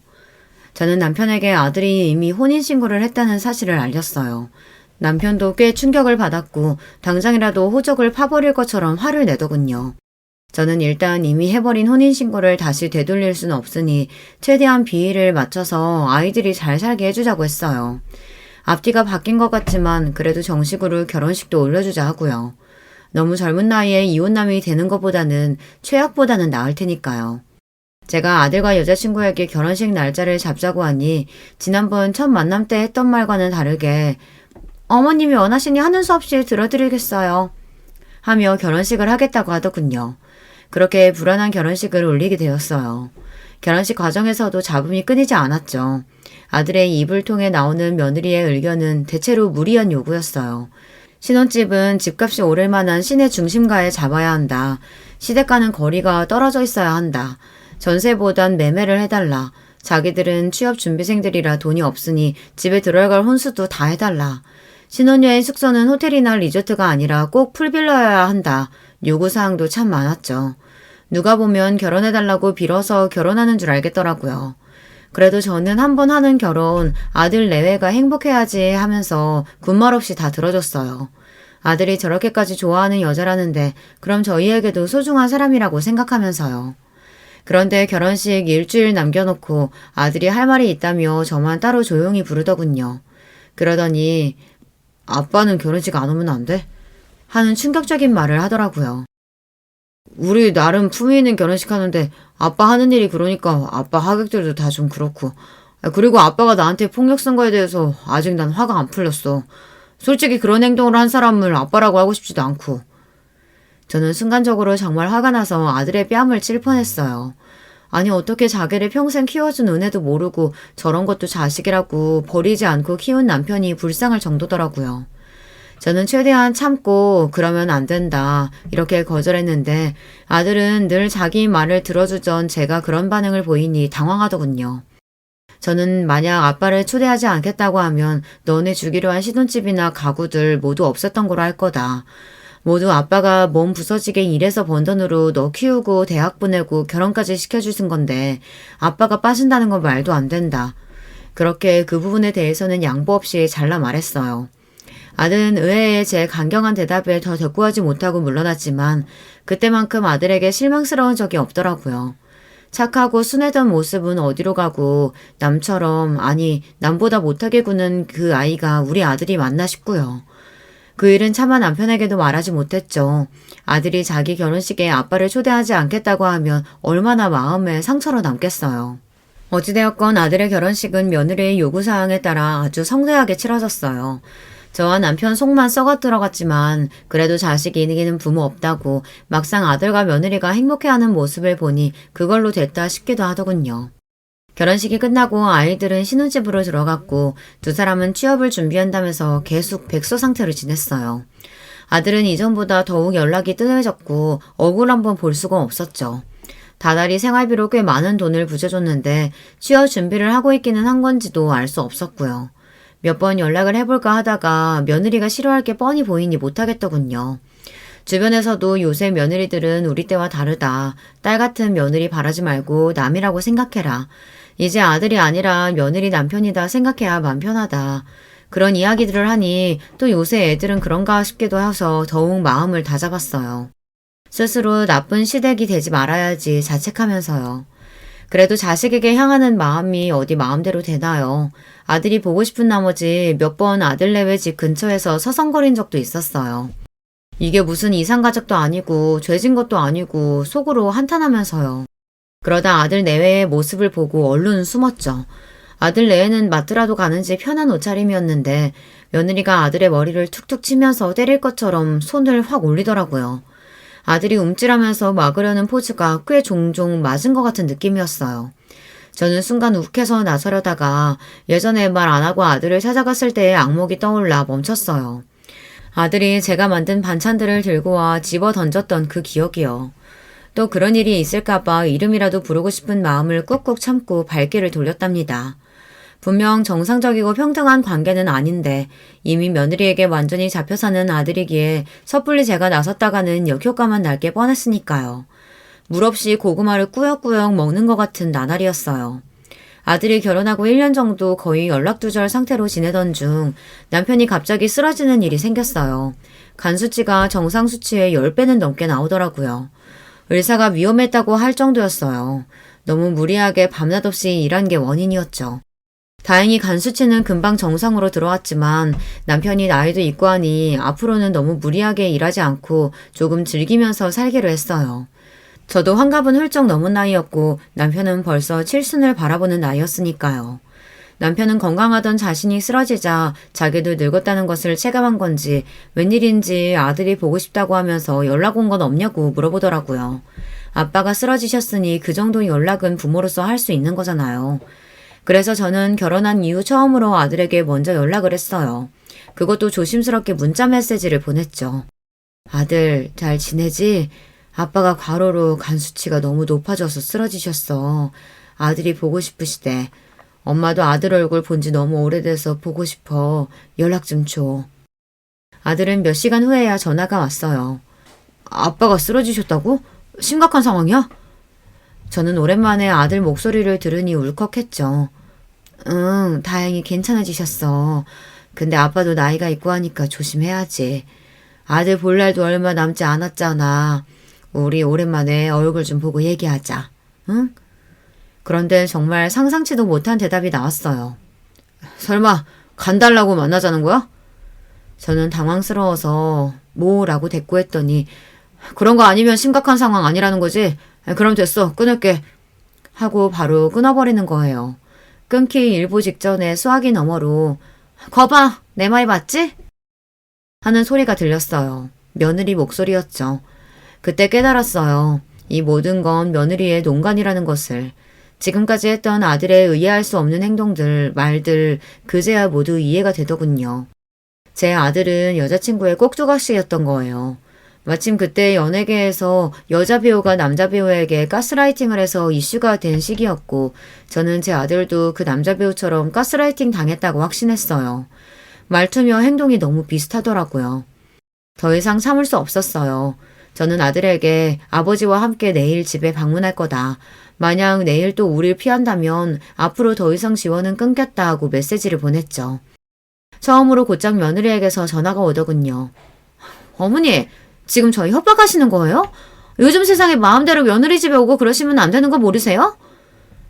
Speaker 1: 저는 남편에게 아들이 이미 혼인신고를 했다는 사실을 알렸어요. 남편도 꽤 충격을 받았고 당장이라도 호적을 파버릴 것처럼 화를 내더군요. 저는 일단 이미 해버린 혼인신고를 다시 되돌릴 수는 없으니 최대한 비위를 맞춰서 아이들이 잘 살게 해주자고 했어요. 앞뒤가 바뀐 것 같지만 그래도 정식으로 결혼식도 올려주자 하고요. 너무 젊은 나이에 이혼남이 되는 것보다는 최악보다는 나을 테니까요. 제가 아들과 여자친구에게 결혼식 날짜를 잡자고 하니 지난번 첫 만남 때 했던 말과는 다르게 어머님이 원하시니 하는 수 없이 들어드리겠어요 하며 결혼식을 하겠다고 하더군요. 그렇게 불안한 결혼식을 올리게 되었어요. 결혼식 과정에서도 잡음이 끊이지 않았죠. 아들의 입을 통해 나오는 며느리의 의견은 대체로 무리한 요구였어요. 신혼집은 집값이 오를 만한 시내 중심가에 잡아야 한다. 시댁과는 거리가 떨어져 있어야 한다. 전세보단 매매를 해달라. 자기들은 취업준비생들이라 돈이 없으니 집에 들어갈 혼수도 다 해달라. 신혼여행 숙소는 호텔이나 리조트가 아니라 꼭 풀빌라여야 한다. 요구사항도 참 많았죠. 누가 보면 결혼해달라고 빌어서 결혼하는 줄 알겠더라고요. 그래도 저는 한 번 하는 결혼, 아들 내외가 행복해야지 하면서 군말 없이 다 들어줬어요. 아들이 저렇게까지 좋아하는 여자라는데 그럼 저희에게도 소중한 사람이라고 생각하면서요. 그런데 결혼식 일주일 남겨놓고 아들이 할 말이 있다며 저만 따로 조용히 부르더군요. 그러더니 아빠는 결혼식 안 오면 안 돼? 하는 충격적인 말을 하더라고요. 우리 나름 품위 있는 결혼식 하는데 아빠 하는 일이 그러니까 아빠 하객들도 다 좀 그렇고. 그리고 아빠가 나한테 폭력 쓴 거에 대해서 아직 난 화가 안 풀렸어. 솔직히 그런 행동을 한 사람을 아빠라고 하고 싶지도 않고. 저는 순간적으로 정말 화가 나서 아들의 뺨을 칠 뻔했어요. 아니 어떻게 자기를 평생 키워준 은혜도 모르고 저런 것도 자식이라고 버리지 않고 키운 남편이 불쌍할 정도더라고요. 저는 최대한 참고 그러면 안 된다 이렇게 거절했는데 아들은 늘 자기 말을 들어주던 제가 그런 반응을 보이니 당황하더군요. 저는 만약 아빠를 초대하지 않겠다고 하면 너네 주기로 한 신혼집이나 가구들 모두 없었던 거로 할 거다. 모두 아빠가 몸 부서지게 일해서 번 돈으로 너 키우고 대학 보내고 결혼까지 시켜주신 건데 아빠가 빠진다는 건 말도 안 된다. 그렇게 그 부분에 대해서는 양보 없이 잘라 말했어요. 아들은 의외의 제 강경한 대답에 더 대꾸하지 못하고 물러났지만 그때만큼 아들에게 실망스러운 적이 없더라고요. 착하고 순하던 모습은 어디로 가고 남처럼 아니 남보다 못하게 구는 그 아이가 우리 아들이 맞나 싶고요. 그 일은 차마 남편에게도 말하지 못했죠. 아들이 자기 결혼식에 아빠를 초대하지 않겠다고 하면 얼마나 마음에 상처로 남겠어요. 어찌되었건 아들의 결혼식은 며느리의 요구사항에 따라 아주 성대하게 치러졌어요. 저와 남편 속만 썩어 들어갔지만 그래도 자식이 이기는 부모 없다고 막상 아들과 며느리가 행복해하는 모습을 보니 그걸로 됐다 싶기도 하더군요. 결혼식이 끝나고 아이들은 신혼집으로 들어갔고 두 사람은 취업을 준비한다면서 계속 백서 상태로 지냈어요. 아들은 이전보다 더욱 연락이 뜸해졌고 얼굴 한번 볼 수가 없었죠. 다달이 생활비로 꽤 많은 돈을 부져줬는데 취업 준비를 하고 있기는 한 건지도 알 수 없었고요. 몇 번 연락을 해볼까 하다가 며느리가 싫어할 게 뻔히 보이니 못하겠더군요. 주변에서도 요새 며느리들은 우리 때와 다르다. 딸 같은 며느리 바라지 말고 남이라고 생각해라. 이제 아들이 아니라 며느리 남편이다 생각해야 맘 편하다. 그런 이야기들을 하니 또 요새 애들은 그런가 싶기도 해서 더욱 마음을 다잡았어요. 스스로 나쁜 시댁이 되지 말아야지 자책하면서요. 그래도 자식에게 향하는 마음이 어디 마음대로 되나요? 아들이 보고 싶은 나머지 몇 번 아들네외 집 근처에서 서성거린 적도 있었어요. 이게 무슨 이상가족도 아니고 죄진 것도 아니고 속으로 한탄하면서요. 그러다 아들 내외의 모습을 보고 얼른 숨었죠. 아들 내외는 마트라도 가는지 편한 옷차림이었는데 며느리가 아들의 머리를 툭툭 치면서 때릴 것처럼 손을 확 올리더라고요. 아들이 움찔하면서 막으려는 포즈가 꽤 종종 맞은 것 같은 느낌이었어요. 저는 순간 욱해서 나서려다가 예전에 말 안 하고 아들을 찾아갔을 때의 악몽이 떠올라 멈췄어요. 아들이 제가 만든 반찬들을 들고 와 집어 던졌던 그 기억이요. 또 그런 일이 있을까봐 이름이라도 부르고 싶은 마음을 꾹꾹 참고 발길을 돌렸답니다. 분명 정상적이고 평등한 관계는 아닌데 이미 며느리에게 완전히 잡혀 사는 아들이기에 섣불리 제가 나섰다가는 역효과만 날 게 뻔했으니까요. 물 없이 고구마를 꾸역꾸역 먹는 것 같은 나날이었어요. 아들이 결혼하고 1년 정도 거의 연락두절 상태로 지내던 중 남편이 갑자기 쓰러지는 일이 생겼어요. 간 수치가 정상 수치의 10배는 넘게 나오더라고요. 의사가 위험했다고 할 정도였어요. 너무 무리하게 밤낮 없이 일한 게 원인이었죠. 다행히 간 수치는 금방 정상으로 들어왔지만 남편이 나이도 있고 하니 앞으로는 너무 무리하게 일하지 않고 조금 즐기면서 살기로 했어요. 저도 환갑은 훌쩍 넘은 나이였고 남편은 벌써 칠순을 바라보는 나이였으니까요. 남편은 건강하던 자신이 쓰러지자 자기도 늙었다는 것을 체감한 건지 웬일인지 아들이 보고 싶다고 하면서 연락 온 건 없냐고 물어보더라고요. 아빠가 쓰러지셨으니 그 정도 연락은 부모로서 할 수 있는 거잖아요. 그래서 저는 결혼한 이후 처음으로 아들에게 먼저 연락을 했어요. 그것도 조심스럽게 문자 메시지를 보냈죠. 아들, 잘 지내지? 아빠가 과로로 간 수치가 너무 높아져서 쓰러지셨어. 아들이 보고 싶으시대. 엄마도 아들 얼굴 본 지 너무 오래돼서 보고 싶어. 연락 좀 줘. 아들은 몇 시간 후에야 전화가 왔어요. 아빠가 쓰러지셨다고? 심각한 상황이야? 저는 오랜만에 아들 목소리를 들으니 울컥했죠. 응, 다행히 괜찮아지셨어. 근데 아빠도 나이가 있고 하니까 조심해야지. 아들 볼 날도 얼마 남지 않았잖아. 우리 오랜만에 얼굴 좀 보고 얘기하자. 응? 그런데 정말 상상치도 못한 대답이 나왔어요. 설마 간 달라고 만나자는 거야? 저는 당황스러워서 뭐라고 대꾸했더니 그런 거 아니면 심각한 상황 아니라는 거지? 그럼 됐어. 끊을게. 하고 바로 끊어버리는 거예요. 끊기 일부 직전에 수화기 너머로 거봐! 내 말 맞지? 하는 소리가 들렸어요. 며느리 목소리였죠. 그때 깨달았어요. 이 모든 건 며느리의 농간이라는 것을. 지금까지 했던 아들의 이해할 수 없는 행동들, 말들, 그제야 모두 이해가 되더군요. 제 아들은 여자친구의 꼭두각시였던 거예요. 마침 그때 연예계에서 여자 배우가 남자 배우에게 가스라이팅을 해서 이슈가 된 시기였고 저는 제 아들도 그 남자 배우처럼 가스라이팅 당했다고 확신했어요. 말투며 행동이 너무 비슷하더라고요. 더 이상 참을 수 없었어요. 저는 아들에게 아버지와 함께 내일 집에 방문할 거다. 만약 내일 또 우릴 피한다면 앞으로 더 이상 지원은 끊겠다 하고 메시지를 보냈죠. 처음으로 곧장 며느리에게서 전화가 오더군요. 어머니, 지금 저희 협박하시는 거예요? 요즘 세상에 마음대로 며느리 집에 오고 그러시면 안 되는 거 모르세요?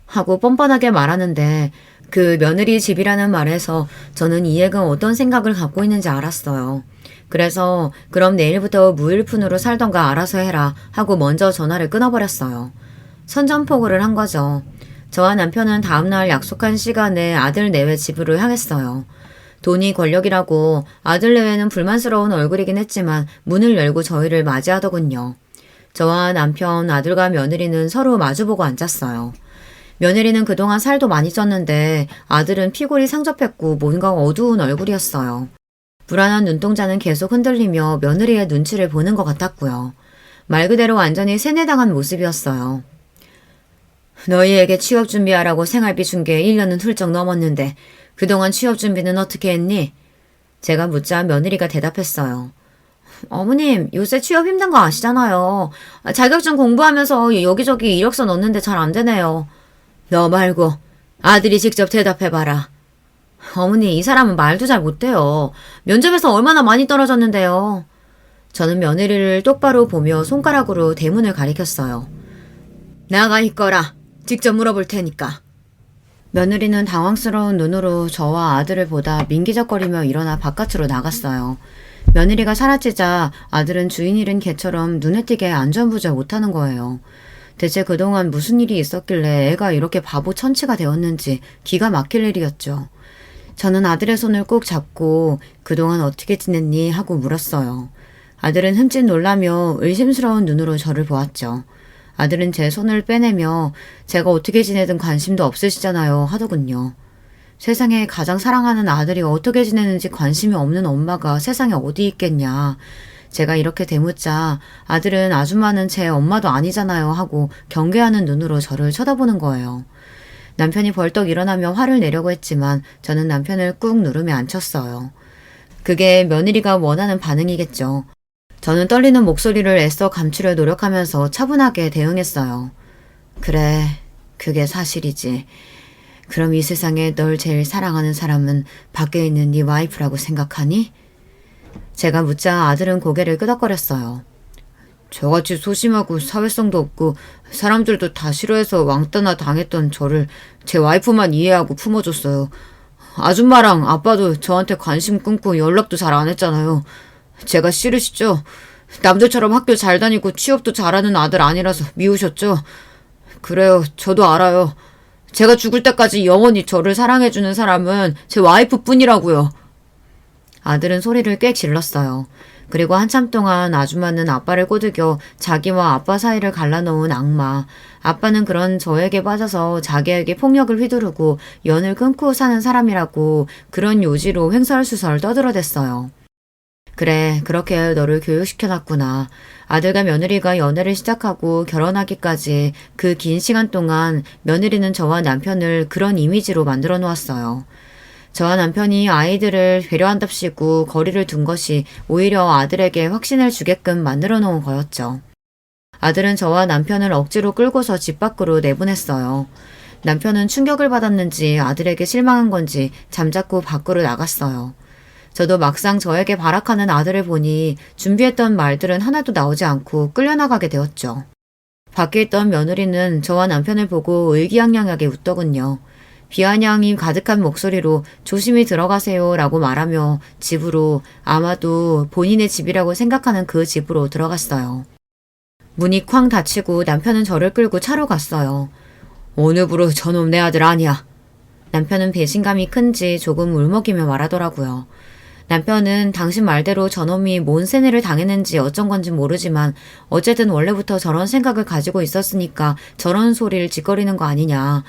Speaker 1: 하고 뻔뻔하게 말하는데 그 며느리 집이라는 말에서 저는 이 애가 어떤 생각을 갖고 있는지 알았어요. 그래서 그럼 내일부터 무일푼으로 살던가 알아서 해라 하고 먼저 전화를 끊어버렸어요. 선전포고를 한 거죠. 저와 남편은 다음날 약속한 시간에 아들 내외 집으로 향했어요. 돈이 권력이라고 아들 내외는 불만스러운 얼굴이긴 했지만 문을 열고 저희를 맞이하더군요. 저와 남편, 아들과 며느리는 서로 마주보고 앉았어요. 며느리는 그동안 살도 많이 쪘는데 아들은 피골이 상접했고 뭔가 어두운 얼굴이었어요. 불안한 눈동자는 계속 흔들리며 며느리의 눈치를 보는 것 같았고요. 말 그대로 완전히 세뇌당한 모습이었어요. 너희에게 취업 준비하라고 생활비 준 게 1년은 훌쩍 넘었는데 그동안 취업 준비는 어떻게 했니? 제가 묻자 며느리가 대답했어요. 어머님, 요새 취업 힘든 거 아시잖아요. 자격증 공부하면서 여기저기 이력서 넣는데 잘 안 되네요. 너 말고 아들이 직접 대답해봐라. 어머니, 이 사람은 말도 잘 못해요. 면접에서 얼마나 많이 떨어졌는데요. 저는 며느리를 똑바로 보며 손가락으로 대문을 가리켰어요. 나가 있거라. 직접 물어볼 테니까. 며느리는 당황스러운 눈으로 저와 아들을 보다 민기적거리며 일어나 바깥으로 나갔어요. 며느리가 사라지자 아들은 주인 잃은 개처럼 눈에 띄게 안절부절 못하는 거예요. 대체 그동안 무슨 일이 있었길래 애가 이렇게 바보 천치가 되었는지 기가 막힐 일이었죠. 저는 아들의 손을 꼭 잡고 그동안 어떻게 지냈니 하고 물었어요. 아들은 흠칫 놀라며 의심스러운 눈으로 저를 보았죠. 아들은 제 손을 빼내며 제가 어떻게 지내든 관심도 없으시잖아요 하더군요. 세상에 가장 사랑하는 아들이 어떻게 지내는지 관심이 없는 엄마가 세상에 어디 있겠냐. 제가 이렇게 대묻자 아들은 아줌마는 제 엄마도 아니잖아요 하고 경계하는 눈으로 저를 쳐다보는 거예요. 남편이 벌떡 일어나며 화를 내려고 했지만 저는 남편을 꾹 누르며 앉혔어요. 그게 며느리가 원하는 반응이겠죠. 저는 떨리는 목소리를 애써 감추려 노력하면서 차분하게 대응했어요. 그래, 그게 사실이지. 그럼 이 세상에 널 제일 사랑하는 사람은 밖에 있는 네 와이프라고 생각하니? 제가 묻자 아들은 고개를 끄덕거렸어요. 저같이 소심하고 사회성도 없고 사람들도 다 싫어해서 왕따나 당했던 저를 제 와이프만 이해하고 품어줬어요. 아줌마랑 아빠도 저한테 관심 끊고 연락도 잘 안 했잖아요. 제가 싫으시죠? 남들처럼 학교 잘 다니고 취업도 잘하는 아들 아니라서 미우셨죠? 그래요. 저도 알아요. 제가 죽을 때까지 영원히 저를 사랑해주는 사람은 제 와이프뿐이라고요. 아들은 소리를 꽤 질렀어요. 그리고 한참 동안 아줌마는 아빠를 꼬드겨 자기와 아빠 사이를 갈라놓은 악마. 아빠는 그런 저에게 빠져서 자기에게 폭력을 휘두르고 연을 끊고 사는 사람이라고 그런 요지로 횡설수설 떠들어댔어요. 그래, 그렇게 너를 교육시켜놨구나. 아들과 며느리가 연애를 시작하고 결혼하기까지 그 긴 시간 동안 며느리는 저와 남편을 그런 이미지로 만들어 놓았어요. 저와 남편이 아이들을 배려한답시고 거리를 둔 것이 오히려 아들에게 확신을 주게끔 만들어 놓은 거였죠. 아들은 저와 남편을 억지로 끌고서 집 밖으로 내보냈어요. 남편은 충격을 받았는지 아들에게 실망한 건지 잠자코 밖으로 나갔어요. 저도 막상 저에게 발악하는 아들을 보니 준비했던 말들은 하나도 나오지 않고 끌려나가게 되었죠. 밖에 있던 며느리는 저와 남편을 보고 의기양양하게 웃더군요. 비아냥이 가득한 목소리로 조심히 들어가세요 라고 말하며 집으로, 아마도 본인의 집이라고 생각하는 그 집으로 들어갔어요. 문이 쾅 닫히고 남편은 저를 끌고 차로 갔어요. 오늘부로 저놈 내 아들 아니야. 남편은 배신감이 큰지 조금 울먹이며 말하더라고요. 남편은 당신 말대로 저놈이 뭔 세뇌를 당했는지 어쩐 건지 모르지만 어쨌든 원래부터 저런 생각을 가지고 있었으니까 저런 소리를 짓거리는 거 아니냐.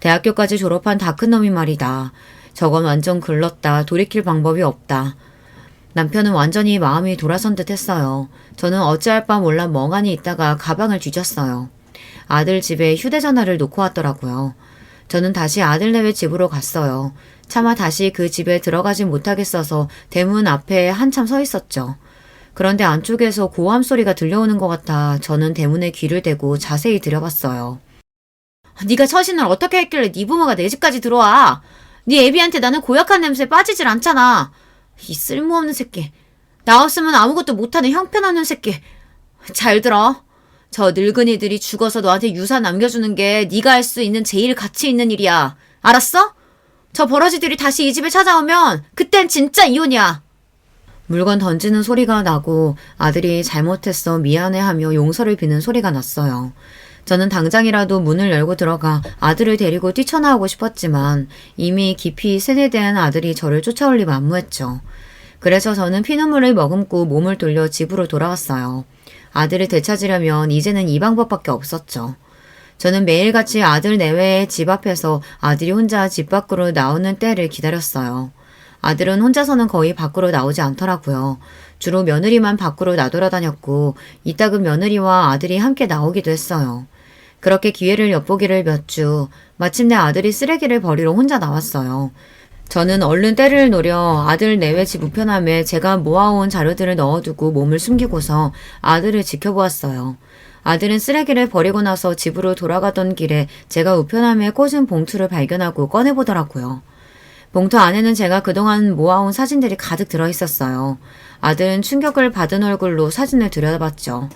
Speaker 1: 대학교까지 졸업한 다 큰 놈이 말이다. 저건 완전 글렀다. 돌이킬 방법이 없다. 남편은 완전히 마음이 돌아선 듯 했어요. 저는 어찌할 바 몰라 멍하니 있다가 가방을 뒤졌어요. 아들 집에 휴대전화를 놓고 왔더라고요. 저는 다시 아들네외 집으로 갔어요. 차마 다시 그 집에 들어가지 못하겠어서 대문 앞에 한참 서 있었죠. 그런데 안쪽에서 고함 소리가 들려오는 것 같아 저는 대문에 귀를 대고 자세히 들여봤어요. 네가 처신을 어떻게 했길래 네 부모가 내 집까지 들어와? 네 애비한테 나는 고약한 냄새에 빠지질 않잖아. 이 쓸모없는 새끼. 나 없으면 아무것도 못하는 형편없는 새끼. 잘 들어. 저 늙은이들이 죽어서 너한테 유산 남겨주는 게 네가 할 수 있는 제일 가치 있는 일이야. 알았어? 저 버러지들이 다시 이 집에 찾아오면 그땐 진짜 이혼이야. 물건 던지는 소리가 나고 아들이 잘못했어 미안해하며 용서를 비는 소리가 났어요. 저는 당장이라도 문을 열고 들어가 아들을 데리고 뛰쳐나오고 싶었지만 이미 깊이 세뇌된 아들이 저를 쫓아올 리 만무했죠. 그래서 저는 피눈물을 머금고 몸을 돌려 집으로 돌아왔어요. 아들을 되찾으려면 이제는 이 방법밖에 없었죠. 저는 매일같이 아들 내외의 집 앞에서 아들이 혼자 집 밖으로 나오는 때를 기다렸어요. 아들은 혼자서는 거의 밖으로 나오지 않더라고요. 주로 며느리만 밖으로 나돌아다녔고 이따금 며느리와 아들이 함께 나오기도 했어요. 그렇게 기회를 엿보기를 몇 주, 마침내 아들이 쓰레기를 버리러 혼자 나왔어요. 저는 얼른 때를 노려 아들 내외 집 우편함에 제가 모아온 자료들을 넣어두고 몸을 숨기고서 아들을 지켜보았어요. 아들은 쓰레기를 버리고 나서 집으로 돌아가던 길에 제가 우편함에 꽂은 봉투를 발견하고 꺼내보더라고요. 봉투 안에는 제가 그동안 모아온 사진들이 가득 들어있었어요. 아들은 충격을 받은 얼굴로 사진을 들여다봤죠.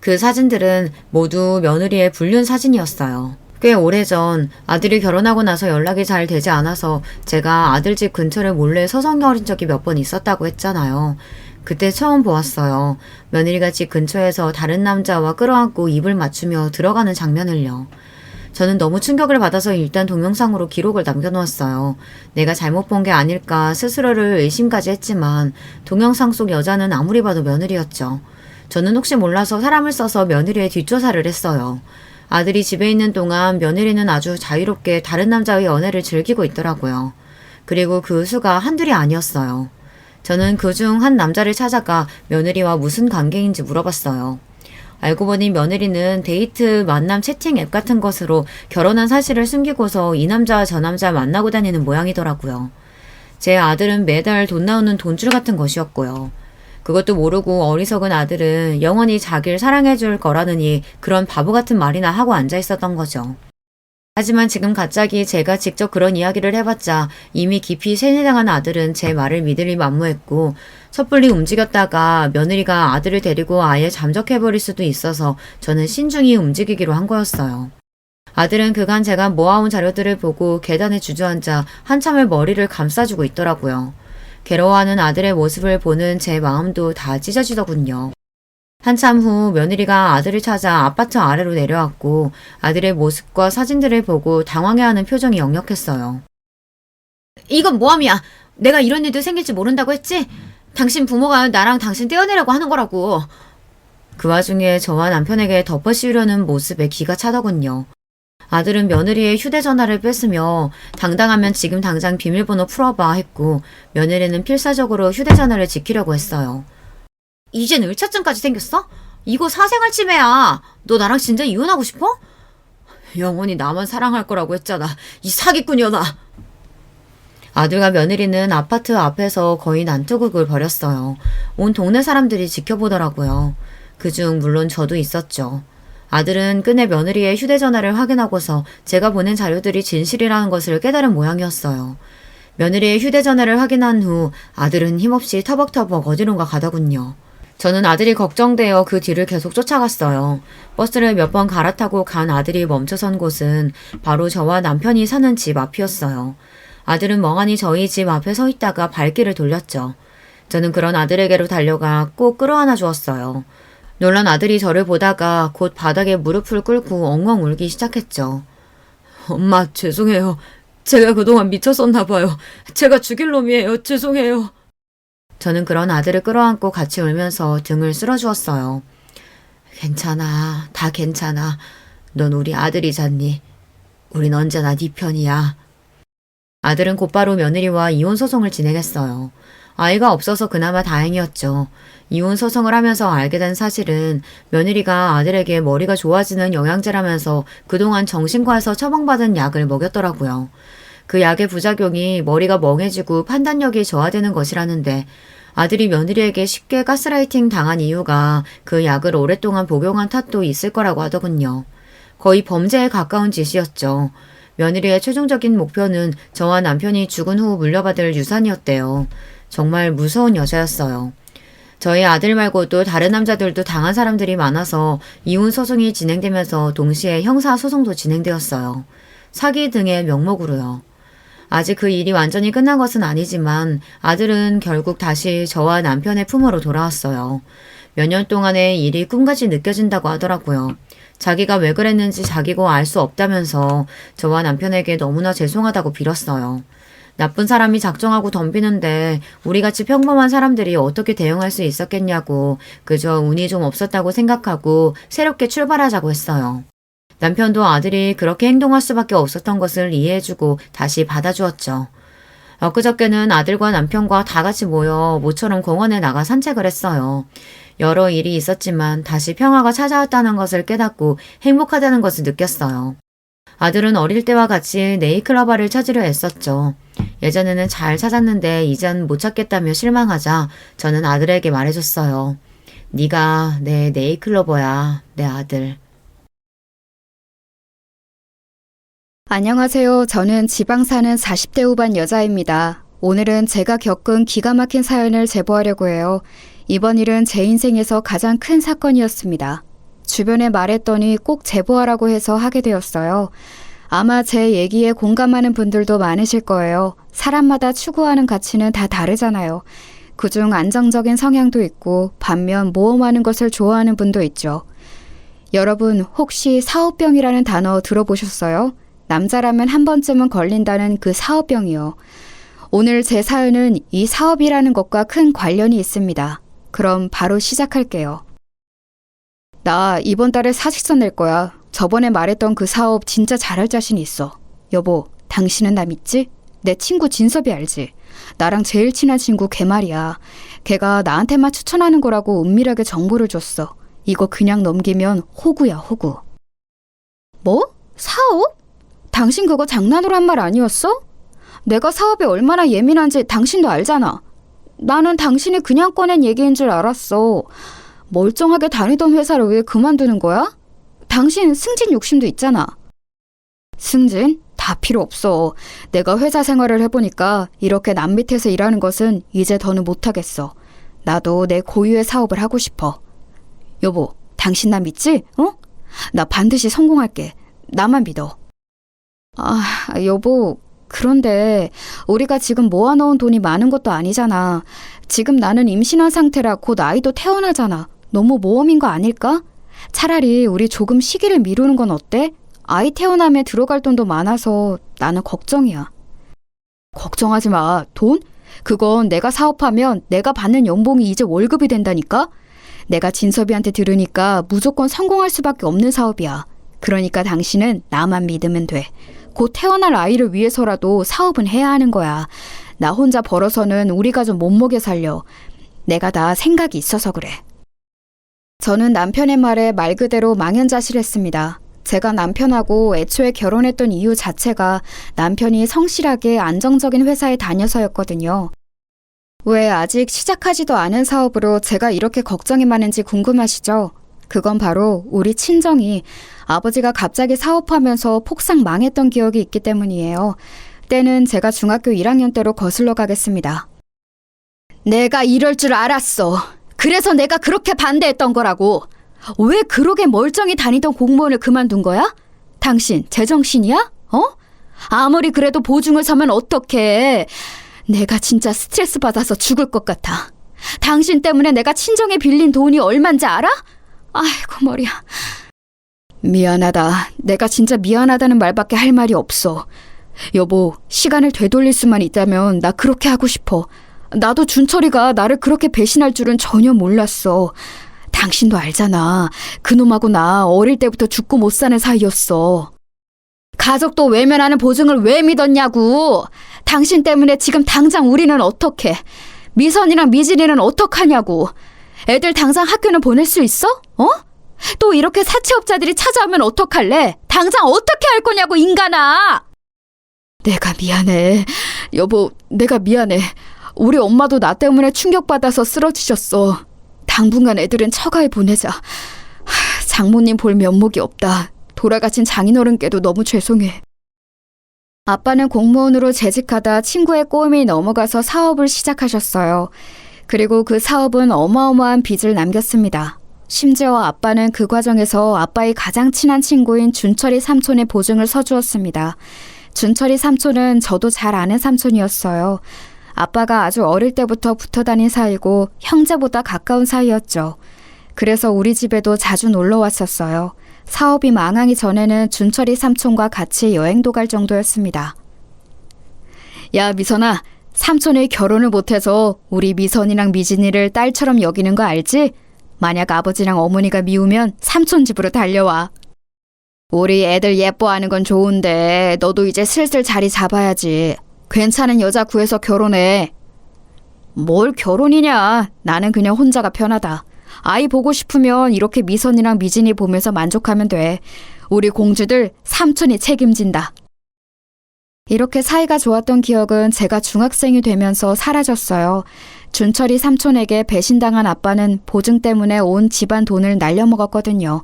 Speaker 1: 그 사진들은 모두 며느리의 불륜 사진이었어요. 꽤 오래전 아들이 결혼하고 나서 연락이 잘 되지 않아서 제가 아들 집 근처를 몰래 서성거린 적이 몇 번 있었다고 했잖아요. 그때 처음 보았어요. 며느리가 집 근처에서 다른 남자와 끌어안고 입을 맞추며 들어가는 장면을요. 저는 너무 충격을 받아서 일단 동영상으로 기록을 남겨놓았어요. 내가 잘못 본 게 아닐까 스스로를 의심까지 했지만 동영상 속 여자는 아무리 봐도 며느리였죠. 저는 혹시 몰라서 사람을 써서 며느리의 뒷조사를 했어요. 아들이 집에 있는 동안 며느리는 아주 자유롭게 다른 남자의 연애를 즐기고 있더라고요. 그리고 그 수가 한둘이 아니었어요. 저는 그중 한 남자를 찾아가 며느리와 무슨 관계인지 물어봤어요. 알고 보니 며느리는 데이트 만남 채팅 앱 같은 것으로 결혼한 사실을 숨기고서 이 남자와 저 남자 만나고 다니는 모양이더라고요. 제 아들은 매달 돈 나오는 돈줄 같은 것이었고요. 그것도 모르고 어리석은 아들은 영원히 자기를 사랑해줄 거라느니 그런 바보 같은 말이나 하고 앉아 있었던 거죠. 하지만 지금 갑자기 제가 직접 그런 이야기를 해봤자 이미 깊이 세뇌당한 아들은 제 말을 믿으리 만무했고 섣불리 움직였다가 며느리가 아들을 데리고 아예 잠적해버릴 수도 있어서 저는 신중히 움직이기로 한 거였어요. 아들은 그간 제가 모아온 자료들을 보고 계단에 주저앉아 한참을 머리를 감싸주고 있더라고요. 괴로워하는 아들의 모습을 보는 제 마음도 다 찢어지더군요. 한참 후 며느리가 아들을 찾아 아파트 아래로 내려왔고 아들의 모습과 사진들을 보고 당황해하는 표정이 역력했어요. 이건 뭐함이야? 내가 이런 일도 생길지 모른다고 했지? 당신 부모가 나랑 당신 떼어내려고 하는 거라고. 그 와중에 저와 남편에게 덮어씌우려는 모습에 기가 차더군요. 아들은 며느리의 휴대전화를 뺐으며 당당하면 지금 당장 비밀번호 풀어봐 했고 며느리는 필사적으로 휴대전화를 지키려고 했어요. 이젠 을차증까지 생겼어? 이거 사생활 침해야. 너 나랑 진짜 이혼하고 싶어? 영원히 나만 사랑할 거라고 했잖아. 이 사기꾼이여나. 아들과 며느리는 아파트 앞에서 거의 난투극을 벌였어요. 온 동네 사람들이 지켜보더라고요. 그중 물론 저도 있었죠. 아들은 끝내 며느리의 휴대전화를 확인하고서 제가 보낸 자료들이 진실이라는 것을 깨달은 모양이었어요. 며느리의 휴대전화를 확인한 후 아들은 힘없이 터벅터벅 어디론가 가더군요. 저는 아들이 걱정되어 그 뒤를 계속 쫓아갔어요. 버스를 몇 번 갈아타고 간 아들이 멈춰선 곳은 바로 저와 남편이 사는 집 앞이었어요. 아들은 멍하니 저희 집 앞에 서 있다가 발길을 돌렸죠. 저는 그런 아들에게로 달려가 꼭 끌어안아 주었어요. 놀란 아들이 저를 보다가 곧 바닥에 무릎을 꿇고 엉엉 울기 시작했죠. 엄마, 죄송해요. 제가 그동안 미쳤었나 봐요. 제가 죽일 놈이에요. 죄송해요. 저는 그런 아들을 끌어안고 같이 울면서 등을 쓸어주었어요. 괜찮아. 다 괜찮아. 넌 우리 아들이잖니. 우린 언제나 네 편이야. 아들은 곧바로 며느리와 이혼 소송을 진행했어요. 아이가 없어서 그나마 다행이었죠. 이혼 소송을 하면서 알게 된 사실은 며느리가 아들에게 머리가 좋아지는 영양제라면서 그동안 정신과에서 처방받은 약을 먹였더라고요. 그 약의 부작용이 머리가 멍해지고 판단력이 저하되는 것이라는데 아들이 며느리에게 쉽게 가스라이팅 당한 이유가 그 약을 오랫동안 복용한 탓도 있을 거라고 하더군요. 거의 범죄에 가까운 짓이었죠. 며느리의 최종적인 목표는 저와 남편이 죽은 후 물려받을 유산이었대요. 정말 무서운 여자였어요. 저희 아들 말고도 다른 남자들도 당한 사람들이 많아서 이혼 소송이 진행되면서 동시에 형사 소송도 진행되었어요. 사기 등의 명목으로요. 아직 그 일이 완전히 끝난 것은 아니지만 아들은 결국 다시 저와 남편의 품으로 돌아왔어요. 몇 년 동안의 일이 꿈같이 느껴진다고 하더라고요. 자기가 왜 그랬는지 자기고 알 수 없다면서 저와 남편에게 너무나 죄송하다고 빌었어요. 나쁜 사람이 작정하고 덤비는데 우리같이 평범한 사람들이 어떻게 대응할 수 있었겠냐고 그저 운이 좀 없었다고 생각하고 새롭게 출발하자고 했어요. 남편도 아들이 그렇게 행동할 수밖에 없었던 것을 이해해주고 다시 받아주었죠. 엊그저께는 아들과 남편과 다 같이 모여 모처럼 공원에 나가 산책을 했어요. 여러 일이 있었지만 다시 평화가 찾아왔다는 것을 깨닫고 행복하다는 것을 느꼈어요. 아들은 어릴 때와 같이 네이클로바를 찾으려 애썼죠. 예전에는 잘 찾았는데 이젠 못 찾겠다며 실망하자 저는 아들에게 말해줬어요. 네가 내 네이클로버야, 내 아들.
Speaker 2: 안녕하세요. 저는 지방 사는 40대 후반 여자입니다. 오늘은 제가 겪은 기가 막힌 사연을 제보하려고 해요. 이번 일은 제 인생에서 가장 큰 사건이었습니다. 주변에 말했더니 꼭 제보하라고 해서 하게 되었어요. 아마 제 얘기에 공감하는 분들도 많으실 거예요. 사람마다 추구하는 가치는 다 다르잖아요. 그중 안정적인 성향도 있고 반면 모험하는 것을 좋아하는 분도 있죠. 여러분 혹시 사업병이라는 단어 들어보셨어요? 남자라면 한 번쯤은 걸린다는 그 사업병이요. 오늘 제 사연은 이 사업이라는 것과 큰 관련이 있습니다. 그럼 바로 시작할게요. 나 이번 달에 사직서 낼 거야. 저번에 말했던 그 사업 진짜 잘할 자신 있어. 여보, 당신은 나 믿지? 내 친구 진섭이 알지? 나랑 제일 친한 친구 걔 말이야. 걔가 나한테만 추천하는 거라고 은밀하게 정보를 줬어. 이거 그냥 넘기면 호구야, 호구. 뭐? 사업? 당신 그거 장난으로 한 말 아니었어? 내가 사업에 얼마나 예민한지 당신도 알잖아. 나는 당신이 그냥 꺼낸 얘기인 줄 알았어. 멀쩡하게 다니던 회사를 왜 그만두는 거야? 당신 승진 욕심도 있잖아. 승진? 다 필요 없어. 내가 회사 생활을 해보니까 이렇게 남 밑에서 일하는 것은 이제 더는 못하겠어. 나도 내 고유의 사업을 하고 싶어. 여보, 당신 나 믿지? 어? 나 반드시 성공할게. 나만 믿어. 아, 여보, 그런데 우리가 지금 모아놓은 돈이 많은 것도 아니잖아. 지금 나는 임신한 상태라 곧 아이도 태어나잖아. 너무 모험인 거 아닐까? 차라리 우리 조금 시기를 미루는 건 어때? 아이 태어나면 들어갈 돈도 많아서 나는 걱정이야. 걱정하지 마. 돈? 그건 내가 사업하면 내가 받는 연봉이 이제 월급이 된다니까? 내가 진섭이한테 들으니까 무조건 성공할 수밖에 없는 사업이야. 그러니까 당신은 나만 믿으면 돼. 곧 태어날 아이를 위해서라도 사업은 해야 하는 거야. 나 혼자 벌어서는 우리 가족 못 먹여 살려. 내가 다 생각이 있어서 그래. 저는 남편의 말에 말 그대로 망연자실했습니다. 제가 남편하고 애초에 결혼했던 이유 자체가 남편이 성실하게 안정적인 회사에 다녀서였거든요. 왜 아직 시작하지도 않은 사업으로 제가 이렇게 걱정이 많은지 궁금하시죠? 그건 바로 우리 친정이 아버지가 갑자기 사업하면서 폭삭 망했던 기억이 있기 때문이에요. 때는 제가 중학교 1학년 때로 거슬러 가겠습니다. 내가 이럴 줄 알았어. 그래서 내가 그렇게 반대했던 거라고. 왜 그러게 멀쩡히 다니던 공무원을 그만둔 거야? 당신 제정신이야? 어? 아무리 그래도 보증을 서면 어떡해. 내가 진짜 스트레스 받아서 죽을 것 같아. 당신 때문에 내가 친정에 빌린 돈이 얼만지 알아? 아이고 머리야. 미안하다. 내가 진짜 미안하다는 말밖에 할 말이 없어. 여보, 시간을 되돌릴 수만 있다면 나 그렇게 하고 싶어. 나도 준철이가 나를 그렇게 배신할 줄은 전혀 몰랐어. 당신도 알잖아. 그놈하고 나 어릴 때부터 죽고 못 사는 사이였어. 가족도 외면하는 보증을 왜 믿었냐고. 당신 때문에 지금 당장 우리는 어떡해. 미선이랑 미진이는 어떡하냐고. 애들 당장 학교는 보낼 수 있어? 어? 또 이렇게 사채업자들이 찾아오면 어떡할래? 당장 어떻게 할 거냐고 인간아. 내가 미안해. 여보, 내가 미안해. 우리 엄마도 나 때문에 충격받아서 쓰러지셨어. 당분간 애들은 처가에 보내자. 장모님 볼 면목이 없다. 돌아가신 장인어른께도 너무 죄송해. 아빠는 공무원으로 재직하다 친구의 꼬임이 넘어가서 사업을 시작하셨어요. 그리고 그 사업은 어마어마한 빚을 남겼습니다. 심지어 아빠는 그 과정에서 아빠의 가장 친한 친구인 준철이 삼촌의 보증을 서주었습니다. 준철이 삼촌은 저도 잘 아는 삼촌이었어요. 아빠가 아주 어릴 때부터 붙어 다닌 사이고 형제보다 가까운 사이였죠. 그래서 우리 집에도 자주 놀러 왔었어요. 사업이 망하기 전에는 준철이 삼촌과 같이 여행도 갈 정도였습니다. 야, 미선아. 삼촌이 결혼을 못해서 우리 미선이랑 미진이를 딸처럼 여기는 거 알지? 만약 아버지랑 어머니가 미우면 삼촌 집으로 달려와. 우리 애들 예뻐하는 건 좋은데 너도 이제 슬슬 자리 잡아야지. 괜찮은 여자 구해서 결혼해. 뭘 결혼이냐. 나는 그냥 혼자가 편하다. 아이 보고 싶으면 이렇게 미선이랑 미진이 보면서 만족하면 돼. 우리 공주들 삼촌이 책임진다. 이렇게 사이가 좋았던 기억은 제가 중학생이 되면서 사라졌어요. 준철이 삼촌에게 배신당한 아빠는 보증 때문에 온 집안 돈을 날려먹었거든요.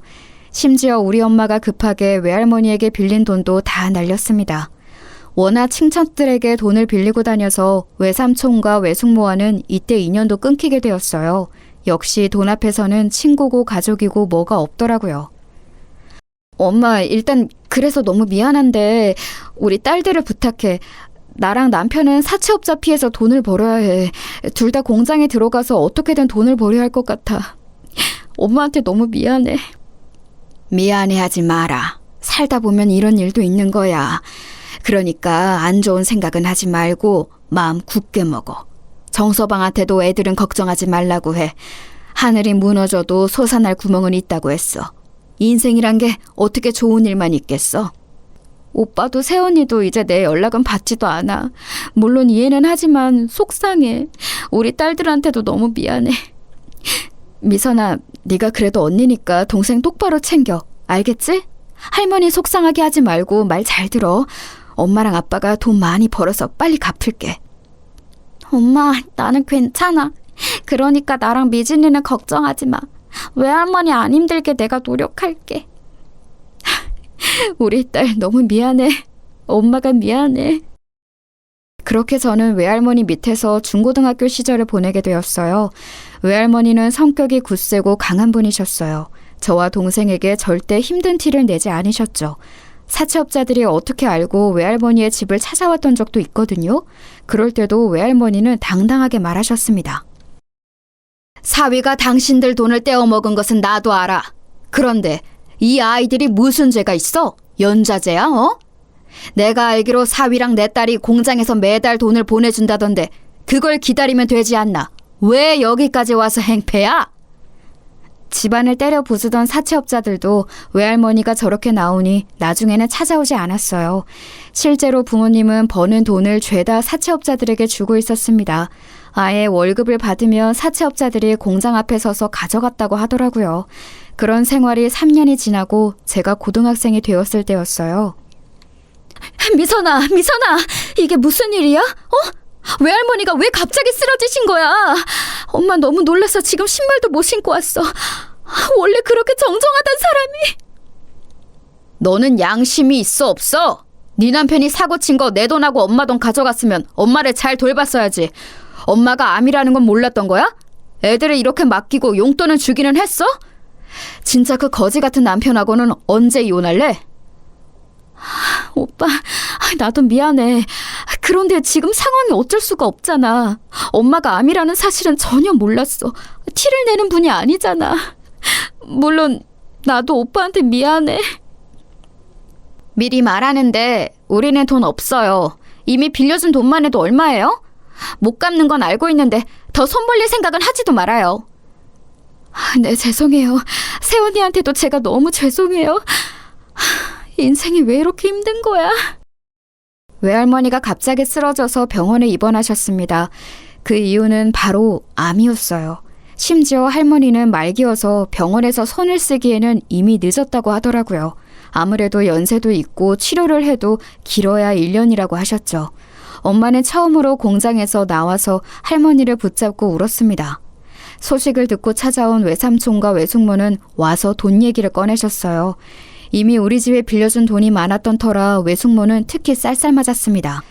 Speaker 2: 심지어 우리 엄마가 급하게 외할머니에게 빌린 돈도 다 날렸습니다. 워낙 친척들에게 돈을 빌리고 다녀서 외삼촌과 외숙모와는 이때 인연도 끊기게 되었어요. 역시 돈 앞에서는 친구고 가족이고 뭐가 없더라고요. 엄마, 일단 그래서 너무 미안한데 우리 딸들을 부탁해. 나랑 남편은 사채업자 피해서 돈을 벌어야 해. 둘 다 공장에 들어가서 어떻게든 돈을 벌여야 할 것 같아. 엄마한테 너무 미안해. 미안해하지 마라. 살다 보면 이런 일도 있는 거야. 그러니까 안 좋은 생각은 하지 말고 마음 굳게 먹어. 정서방한테도 애들은 걱정하지 말라고 해. 하늘이 무너져도 솟아날 구멍은 있다고 했어. 인생이란 게 어떻게 좋은 일만 있겠어? 오빠도 세연이도 이제 내 연락은 받지도 않아. 물론 이해는 하지만 속상해. 우리 딸들한테도 너무 미안해. 미선아, 네가 그래도 언니니까 동생 똑바로 챙겨. 알겠지? 할머니 속상하게 하지 말고 말 잘 들어. 엄마랑 아빠가 돈 많이 벌어서 빨리 갚을게. 엄마, 나는 괜찮아. 그러니까 나랑 미진이는 걱정하지 마. 외할머니 안 힘들게 내가 노력할게. 우리 딸 너무 미안해. 엄마가 미안해. 그렇게 저는 외할머니 밑에서 중고등학교 시절을 보내게 되었어요. 외할머니는 성격이 굳세고 강한 분이셨어요. 저와 동생에게 절대 힘든 티를 내지 않으셨죠. 사채업자들이 어떻게 알고 외할머니의 집을 찾아왔던 적도 있거든요. 그럴 때도 외할머니는 당당하게 말하셨습니다. 사위가 당신들 돈을 떼어먹은 것은 나도 알아. 그런데 이 아이들이 무슨 죄가 있어? 연좌제야, 어? 내가 알기로 사위랑 내 딸이 공장에서 매달 돈을 보내준다던데 그걸 기다리면 되지 않나? 왜 여기까지 와서 행패야? 집안을 때려 부수던 사채업자들도 외할머니가 저렇게 나오니 나중에는 찾아오지 않았어요. 실제로 부모님은 버는 돈을 죄다 사채업자들에게 주고 있었습니다. 아예 월급을 받으면 사채업자들이 공장 앞에 서서 가져갔다고 하더라고요. 그런 생활이 3년이 지나고 제가 고등학생이 되었을 때였어요. 미선아, 이게 무슨 일이야? 외할머니가 왜 갑자기 쓰러지신 거야? 엄마 너무 놀라서 지금 신발도 못 신고 왔어. 원래 그렇게 정정하던 사람이. 너는 양심이 있어 없어? 네 남편이 사고 친 거 내 돈하고 엄마 돈 가져갔으면 엄마를 잘 돌봤어야지. 엄마가 암이라는 건 몰랐던 거야? 애들을 이렇게 맡기고 용돈은 주기는 했어? 진짜 그 거지 같은 남편하고는 언제 이혼할래? 오빠, 나도 미안해. 그런데 지금 상황이 어쩔 수가 없잖아. 엄마가 암이라는 사실은 전혀 몰랐어. 티를 내는 분이 아니잖아. 물론 나도 오빠한테 미안해. 미리 말하는데 우리는 돈 없어요. 이미 빌려준 돈만 해도 얼마예요? 못 갚는 건 알고 있는데 더 손 벌릴 생각은 하지도 말아요. 네, 죄송해요. 세연이한테도 제가 너무 죄송해요. 인생이 왜 이렇게 힘든 거야? 외할머니가 갑자기 쓰러져서 병원에 입원하셨습니다. 그 이유는 바로 암이었어요. 심지어 할머니는 말기여서 병원에서 손을 쓰기에는 이미 늦었다고 하더라고요. 아무래도 연세도 있고 치료를 해도 길어야 1년이라고 하셨죠. 엄마는 처음으로 공장에서 나와서 할머니를 붙잡고 울었습니다. 소식을 듣고 찾아온 외삼촌과 외숙모는 와서 돈 얘기를 꺼내셨어요. 이미 우리 집에 빌려준 돈이 많았던 터라 외숙모는 특히 쌀쌀맞았습니다.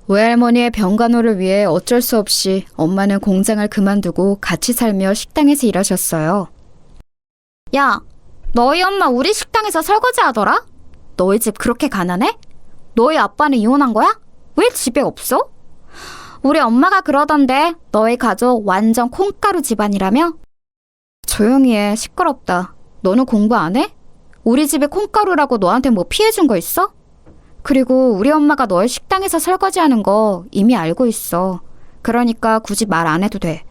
Speaker 2: 외할머니의 병간호를 위해 어쩔 수 없이 엄마는 공장을 그만두고 같이 살며 식당에서 일하셨어요. 야, 너희 엄마 우리 식당에서 설거지 하더라? 너희 집 그렇게 가난해? 너희 아빠는 이혼한 거야? 왜 집에 없어? 우리 엄마가 그러던데 너희 가족 완전 콩가루 집안이라며? 조용히 해, 시끄럽다. 너는 공부 안 해? 우리 집에 콩가루라고 너한테 뭐 피해준 거 있어? 그리고 우리 엄마가 너희 식당에서 설거지하는 거 이미 알고 있어. 그러니까 굳이 말 안 해도 돼.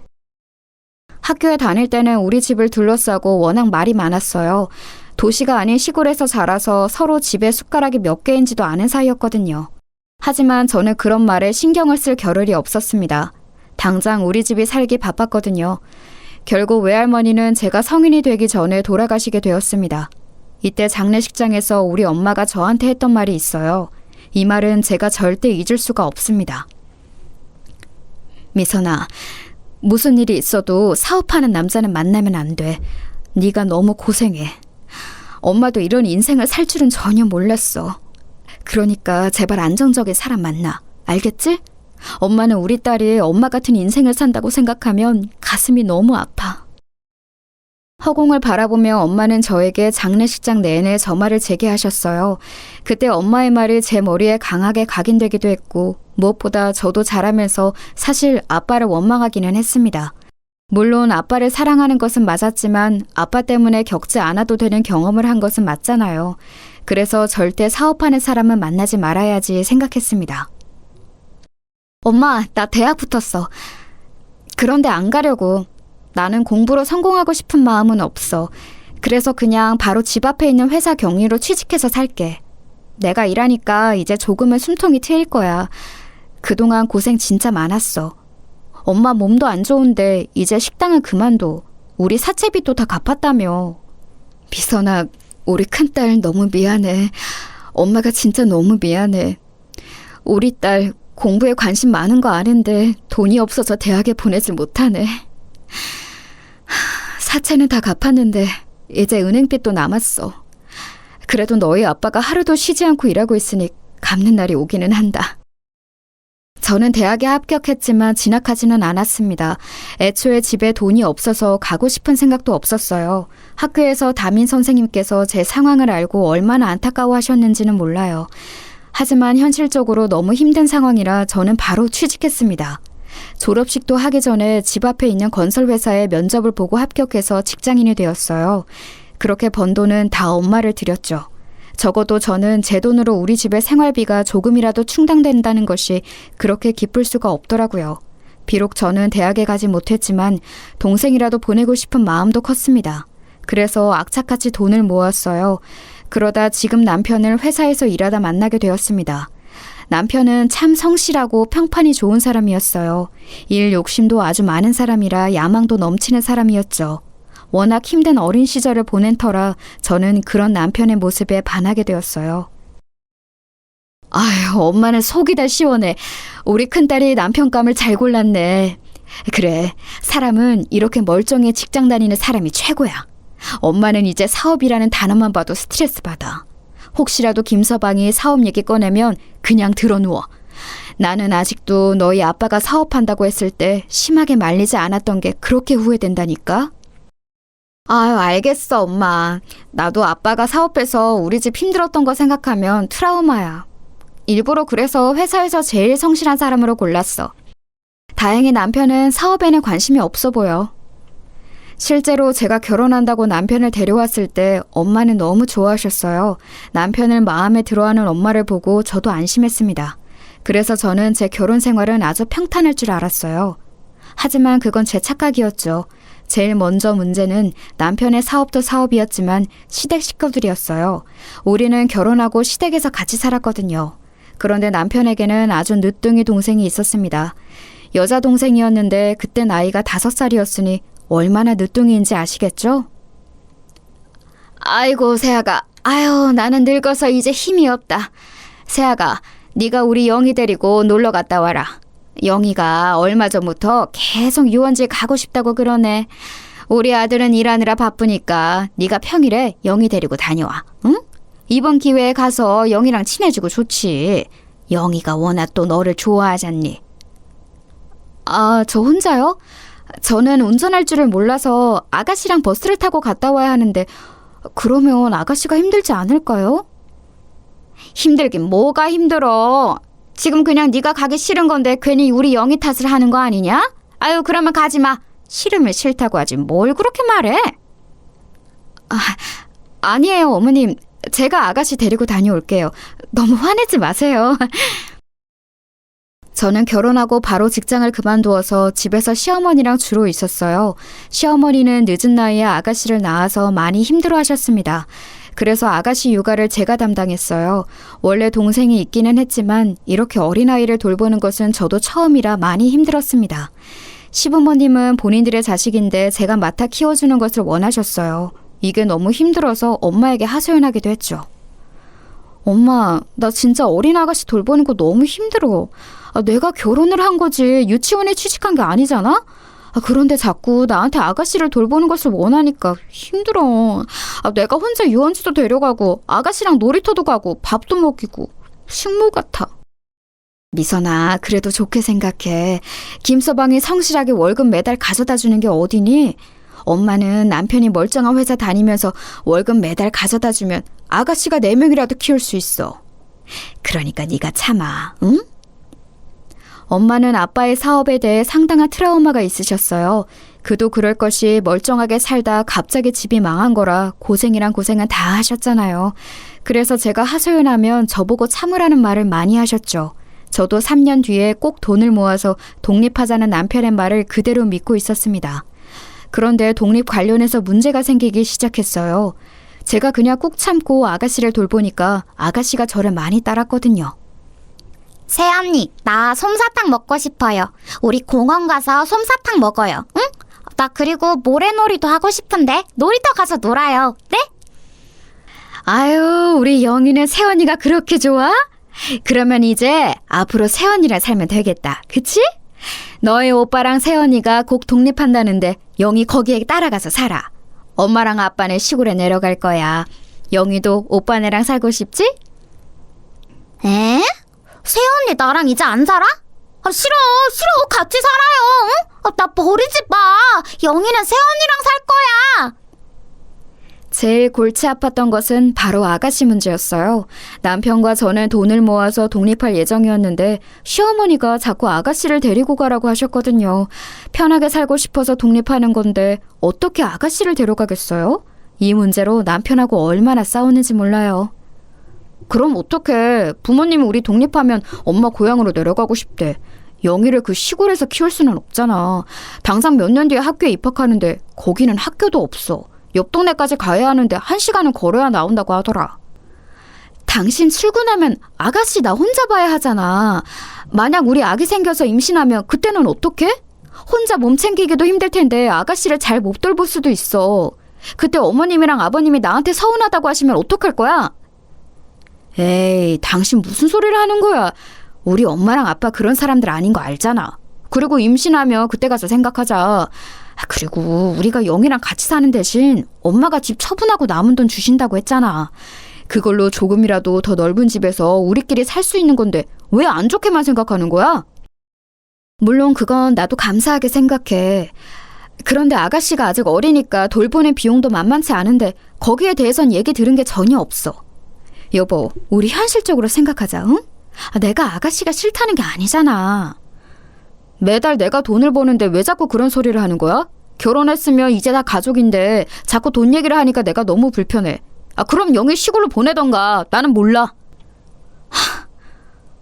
Speaker 2: 학교에 다닐 때는 우리 집을 둘러싸고 워낙 말이 많았어요. 도시가 아닌 시골에서 자라서 서로 집에 숟가락이 몇 개인지도 아는 사이였거든요. 하지만 저는 그런 말에 신경을 쓸 겨를이 없었습니다. 당장 우리 집이 살기 바빴거든요. 결국 외할머니는 제가 성인이 되기 전에 돌아가시게 되었습니다. 이때 장례식장에서 우리 엄마가 저한테 했던 말이 있어요. 이 말은 제가 절대 잊을 수가 없습니다. 미선아, 무슨 일이 있어도 사업하는 남자는 만나면 안 돼. 네가 너무 고생해. 엄마도 이런 인생을 살 줄은 전혀 몰랐어. 그러니까 제발 안정적인 사람 만나. 알겠지? 엄마는 우리 딸이 엄마 같은 인생을 산다고 생각하면 가슴이 너무 아파. 허공을 바라보며 엄마는 저에게 장례식장 내내 저 말을 재개하셨어요. 그때 엄마의 말이 제 머리에 강하게 각인되기도 했고 무엇보다 저도 자라면서 사실 아빠를 원망하기는 했습니다. 물론 아빠를 사랑하는 것은 맞았지만 아빠 때문에 겪지 않아도 되는 경험을 한 것은 맞잖아요. 그래서 절대 사업하는 사람은 만나지 말아야지 생각했습니다. 엄마, 나 대학 붙었어. 그런데 안 가려고. 나는 공부로 성공하고 싶은 마음은 없어. 그래서 그냥 바로 집 앞에 있는 회사 경리로 취직해서 살게. 내가 일하니까 이제 조금은 숨통이 트일 거야. 그동안 고생 진짜 많았어. 엄마 몸도 안 좋은데 이제 식당은 그만둬. 우리 사채빚도 다 갚았다며. 미선아, 우리 큰딸 너무 미안해. 엄마가 진짜 너무 미안해. 우리 딸 공부에 관심 많은 거 아는데 돈이 없어서 대학에 보내질 못하네. 사채는 다 갚았는데 이제 은행빚도 남았어. 그래도 너희 아빠가 하루도 쉬지 않고 일하고 있으니 갚는 날이 오기는 한다. 저는 대학에 합격했지만 진학하지는 않았습니다. 애초에 집에 돈이 없어서 가고 싶은 생각도 없었어요. 학교에서 담임 선생님께서 제 상황을 알고 얼마나 안타까워하셨는지는 몰라요. 하지만 현실적으로 너무 힘든 상황이라 저는 바로 취직했습니다. 졸업식도 하기 전에 집 앞에 있는 건설회사에 면접을 보고 합격해서 직장인이 되었어요. 그렇게 번 돈은 다 엄마를 드렸죠. 적어도 저는 제 돈으로 우리 집의 생활비가 조금이라도 충당된다는 것이 그렇게 기쁠 수가 없더라고요. 비록 저는 대학에 가지 못했지만 동생이라도 보내고 싶은 마음도 컸습니다. 그래서 악착같이 돈을 모았어요. 그러다 지금 남편을 회사에서 일하다 만나게 되었습니다. 남편은 참 성실하고 평판이 좋은 사람이었어요. 일 욕심도 아주 많은 사람이라 야망도 넘치는 사람이었죠. 워낙 힘든 어린 시절을 보낸 터라 저는 그런 남편의 모습에 반하게 되었어요. 아유, 엄마는 속이 다 시원해. 우리 큰딸이 남편감을 잘 골랐네. 그래, 사람은 이렇게 멀쩡히 직장 다니는 사람이 최고야. 엄마는 이제 사업이라는 단어만 봐도 스트레스 받아. 혹시라도 김서방이 사업 얘기 꺼내면 그냥 들어누워. 나는 아직도 너희 아빠가 사업한다고 했을 때 심하게 말리지 않았던 게 그렇게 후회된다니까? 아유, 알겠어, 엄마. 나도 아빠가 사업해서 우리 집 힘들었던 거 생각하면 트라우마야. 일부러 그래서 회사에서 제일 성실한 사람으로 골랐어. 다행히 남편은 사업에는 관심이 없어 보여. 실제로 제가 결혼한다고 남편을 데려왔을 때 엄마는 너무 좋아하셨어요. 남편을 마음에 들어하는 엄마를 보고 저도 안심했습니다. 그래서 저는 제 결혼 생활은 아주 평탄할 줄 알았어요. 하지만 그건 제 착각이었죠. 제일 먼저 문제는 남편의 사업도 사업이었지만 시댁 식구들이었어요. 우리는 결혼하고 시댁에서 같이 살았거든요. 그런데 남편에게는 아주 늦둥이 동생이 있었습니다. 여자 동생이었는데 그때 나이가 5살이었으니 얼마나 늦둥이인지 아시겠죠? 아이고, 세아가. 아유, 나는 늙어서 이제 힘이 없다. 세아가, 네가 우리 영희 데리고 놀러 갔다 와라. 영희가 얼마 전부터 계속 유원지 가고 싶다고 그러네. 우리 아들은 일하느라 바쁘니까 네가 평일에 영희 데리고 다녀와. 응? 이번 기회에 가서 영희랑 친해지고 좋지. 영희가 워낙 또 너를 좋아하잖니. 아, 저 혼자요? 저는 운전할 줄을 몰라서 아가씨랑 버스를 타고 갔다 와야 하는데 그러면 아가씨가 힘들지 않을까요? 힘들긴 뭐가 힘들어. 지금 그냥 네가 가기 싫은 건데 괜히 우리 영희 탓을 하는 거 아니냐? 아유, 그러면 가지 마. 싫으면 싫다고 하지 뭘 그렇게 말해? 아니에요, 어머님. 제가 아가씨 데리고 다녀올게요. 너무 화내지 마세요. 저는 결혼하고 바로 직장을 그만두어서 집에서 시어머니랑 주로 있었어요. 시어머니는 늦은 나이에 아가씨를 낳아서 많이 힘들어하셨습니다. 그래서 아가씨 육아를 제가 담당했어요. 원래 동생이 있기는 했지만 이렇게 어린아이를 돌보는 것은 저도 처음이라 많이 힘들었습니다. 시부모님은 본인들의 자식인데 제가 맡아 키워주는 것을 원하셨어요. 이게 너무 힘들어서 엄마에게 하소연하기도 했죠. 엄마, 나 진짜 어린 아가씨 돌보는 거 너무 힘들어. 내가 결혼을 한 거지 유치원에 취직한 게 아니잖아? 그런데 자꾸 나한테 아가씨를 돌보는 것을 원하니까 힘들어. 내가 혼자 유원지도 데려가고 아가씨랑 놀이터도 가고 밥도 먹이고 식모 같아. 미선아, 그래도 좋게 생각해. 김서방이 성실하게 월급 매달 가져다 주는 게 어디니? 엄마는 남편이 멀쩡한 회사 다니면서 월급 매달 가져다 주면 아가씨가 4명이라도 키울 수 있어. 그러니까 네가 참아, 응? 엄마는 아빠의 사업에 대해 상당한 트라우마가 있으셨어요. 그도 그럴 것이 멀쩡하게 살다 갑자기 집이 망한 거라 고생이란 고생은 다 하셨잖아요. 그래서 제가 하소연하면 저보고 참으라는 말을 많이 하셨죠. 저도 3년 뒤에 꼭 돈을 모아서 독립하자는 남편의 말을 그대로 믿고 있었습니다. 그런데 독립 관련해서 문제가 생기기 시작했어요. 제가 그냥 꾹 참고 아가씨를 돌보니까 아가씨가 저를 많이 따랐거든요.
Speaker 3: 새언니, 나 솜사탕 먹고 싶어요. 우리 공원 가서 솜사탕 먹어요. 응? 나 그리고 모래놀이도 하고 싶은데 놀이터 가서 놀아요. 네?
Speaker 2: 아유, 우리 영희는 새언니가 그렇게 좋아? 그러면 이제 앞으로 새언니랑 살면 되겠다. 그치? 너의 오빠랑 새언니가 곧 독립한다는데 영희 거기에 따라가서 살아. 엄마랑 아빠는 시골에 내려갈 거야. 영희도 오빠네랑 살고 싶지?
Speaker 3: 에? 새언니 나랑 이제 안 살아? 싫어, 같이 살아요. 응? 나 버리지 마. 영희는 새언니랑 살 거야.
Speaker 2: 제일 골치 아팠던 것은 바로 아가씨 문제였어요. 남편과 저는 돈을 모아서 독립할 예정이었는데 시어머니가 자꾸 아가씨를 데리고 가라고 하셨거든요. 편하게 살고 싶어서 독립하는 건데 어떻게 아가씨를 데려가겠어요? 이 문제로 남편하고 얼마나 싸웠는지 몰라요. 그럼 어떡해. 부모님이 우리 독립하면 엄마 고향으로 내려가고 싶대. 영희를 그 시골에서 키울 수는 없잖아. 당장 몇 년 뒤에 학교에 입학하는데 거기는 학교도 없어. 옆 동네까지 가야 하는데 1시간은 걸어야 나온다고 하더라. 당신 출근하면 아가씨 나 혼자 봐야 하잖아. 만약 우리 아기 생겨서 임신하면 그때는 어떡해? 혼자 몸 챙기기도 힘들 텐데 아가씨를 잘 못 돌볼 수도 있어. 그때 어머님이랑 아버님이 나한테 서운하다고 하시면 어떡할 거야? 에이, 당신 무슨 소리를 하는 거야. 우리 엄마랑 아빠 그런 사람들 아닌 거 알잖아. 그리고 임신하면 그때 가서 생각하자. 그리고 우리가 영희랑 같이 사는 대신 엄마가 집 처분하고 남은 돈 주신다고 했잖아. 그걸로 조금이라도 더 넓은 집에서 우리끼리 살 수 있는 건데 왜 안 좋게만 생각하는 거야? 물론 그건 나도 감사하게 생각해. 그런데 아가씨가 아직 어리니까 돌보는 비용도 만만치 않은데 거기에 대해선 얘기 들은 게 전혀 없어. 여보, 우리 현실적으로 생각하자, 응? 내가 아가씨가 싫다는 게 아니잖아. 매달 내가 돈을 버는데 왜 자꾸 그런 소리를 하는 거야? 결혼했으면 이제 다 가족인데 자꾸 돈 얘기를 하니까 내가 너무 불편해. 그럼 영희 시골로 보내던가. 나는 몰라.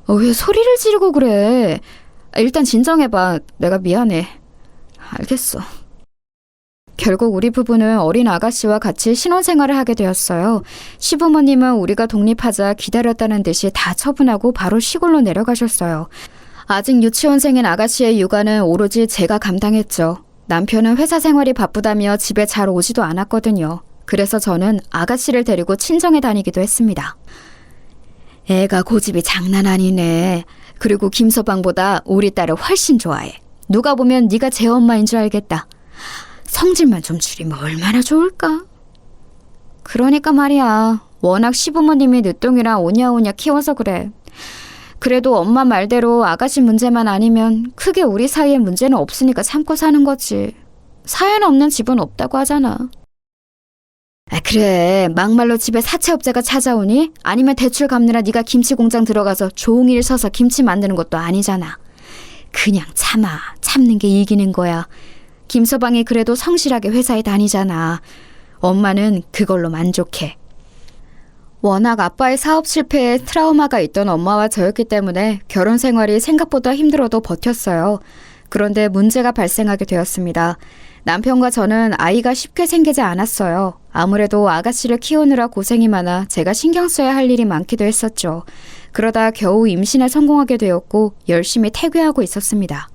Speaker 2: 왜 소리를 지르고 그래? 일단 진정해봐. 내가 미안해. 알겠어. 결국 우리 부부는 어린 아가씨와 같이 신혼생활을 하게 되었어요. 시부모님은 우리가 독립하자 기다렸다는 듯이 다 처분하고 바로 시골로 내려가셨어요. 아직 유치원생인 아가씨의 육아는 오로지 제가 감당했죠. 남편은 회사 생활이 바쁘다며 집에 잘 오지도 않았거든요. 그래서 저는 아가씨를 데리고 친정에 다니기도 했습니다. 애가 고집이 장난 아니네. 그리고 김서방보다 우리 딸을 훨씬 좋아해. 누가 보면 네가 제 엄마인 줄 알겠다. 성질만 좀 줄이면 얼마나 좋을까? 그러니까 말이야. 워낙 시부모님이 늦둥이라 오냐오냐 키워서 그래. 그래도 엄마 말대로 아가씨 문제만 아니면 크게 우리 사이에 문제는 없으니까 참고 사는 거지. 사연 없는 집은 없다고 하잖아. 그래, 막말로 집에 사채업자가 찾아오니? 아니면 대출 갚느라 네가 김치 공장 들어가서 종일 서서 김치 만드는 것도 아니잖아. 그냥 참아. 참는 게 이기는 거야. 김서방이 그래도 성실하게 회사에 다니잖아. 엄마는 그걸로 만족해. 워낙 아빠의 사업 실패에 트라우마가 있던 엄마와 저였기 때문에 결혼 생활이 생각보다 힘들어도 버텼어요. 그런데 문제가 발생하게 되었습니다. 남편과 저는 아이가 쉽게 생기지 않았어요. 아무래도 아가씨를 키우느라 고생이 많아 제가 신경 써야 할 일이 많기도 했었죠. 그러다 겨우 임신에 성공하게 되었고 열심히 태교하고 있었습니다.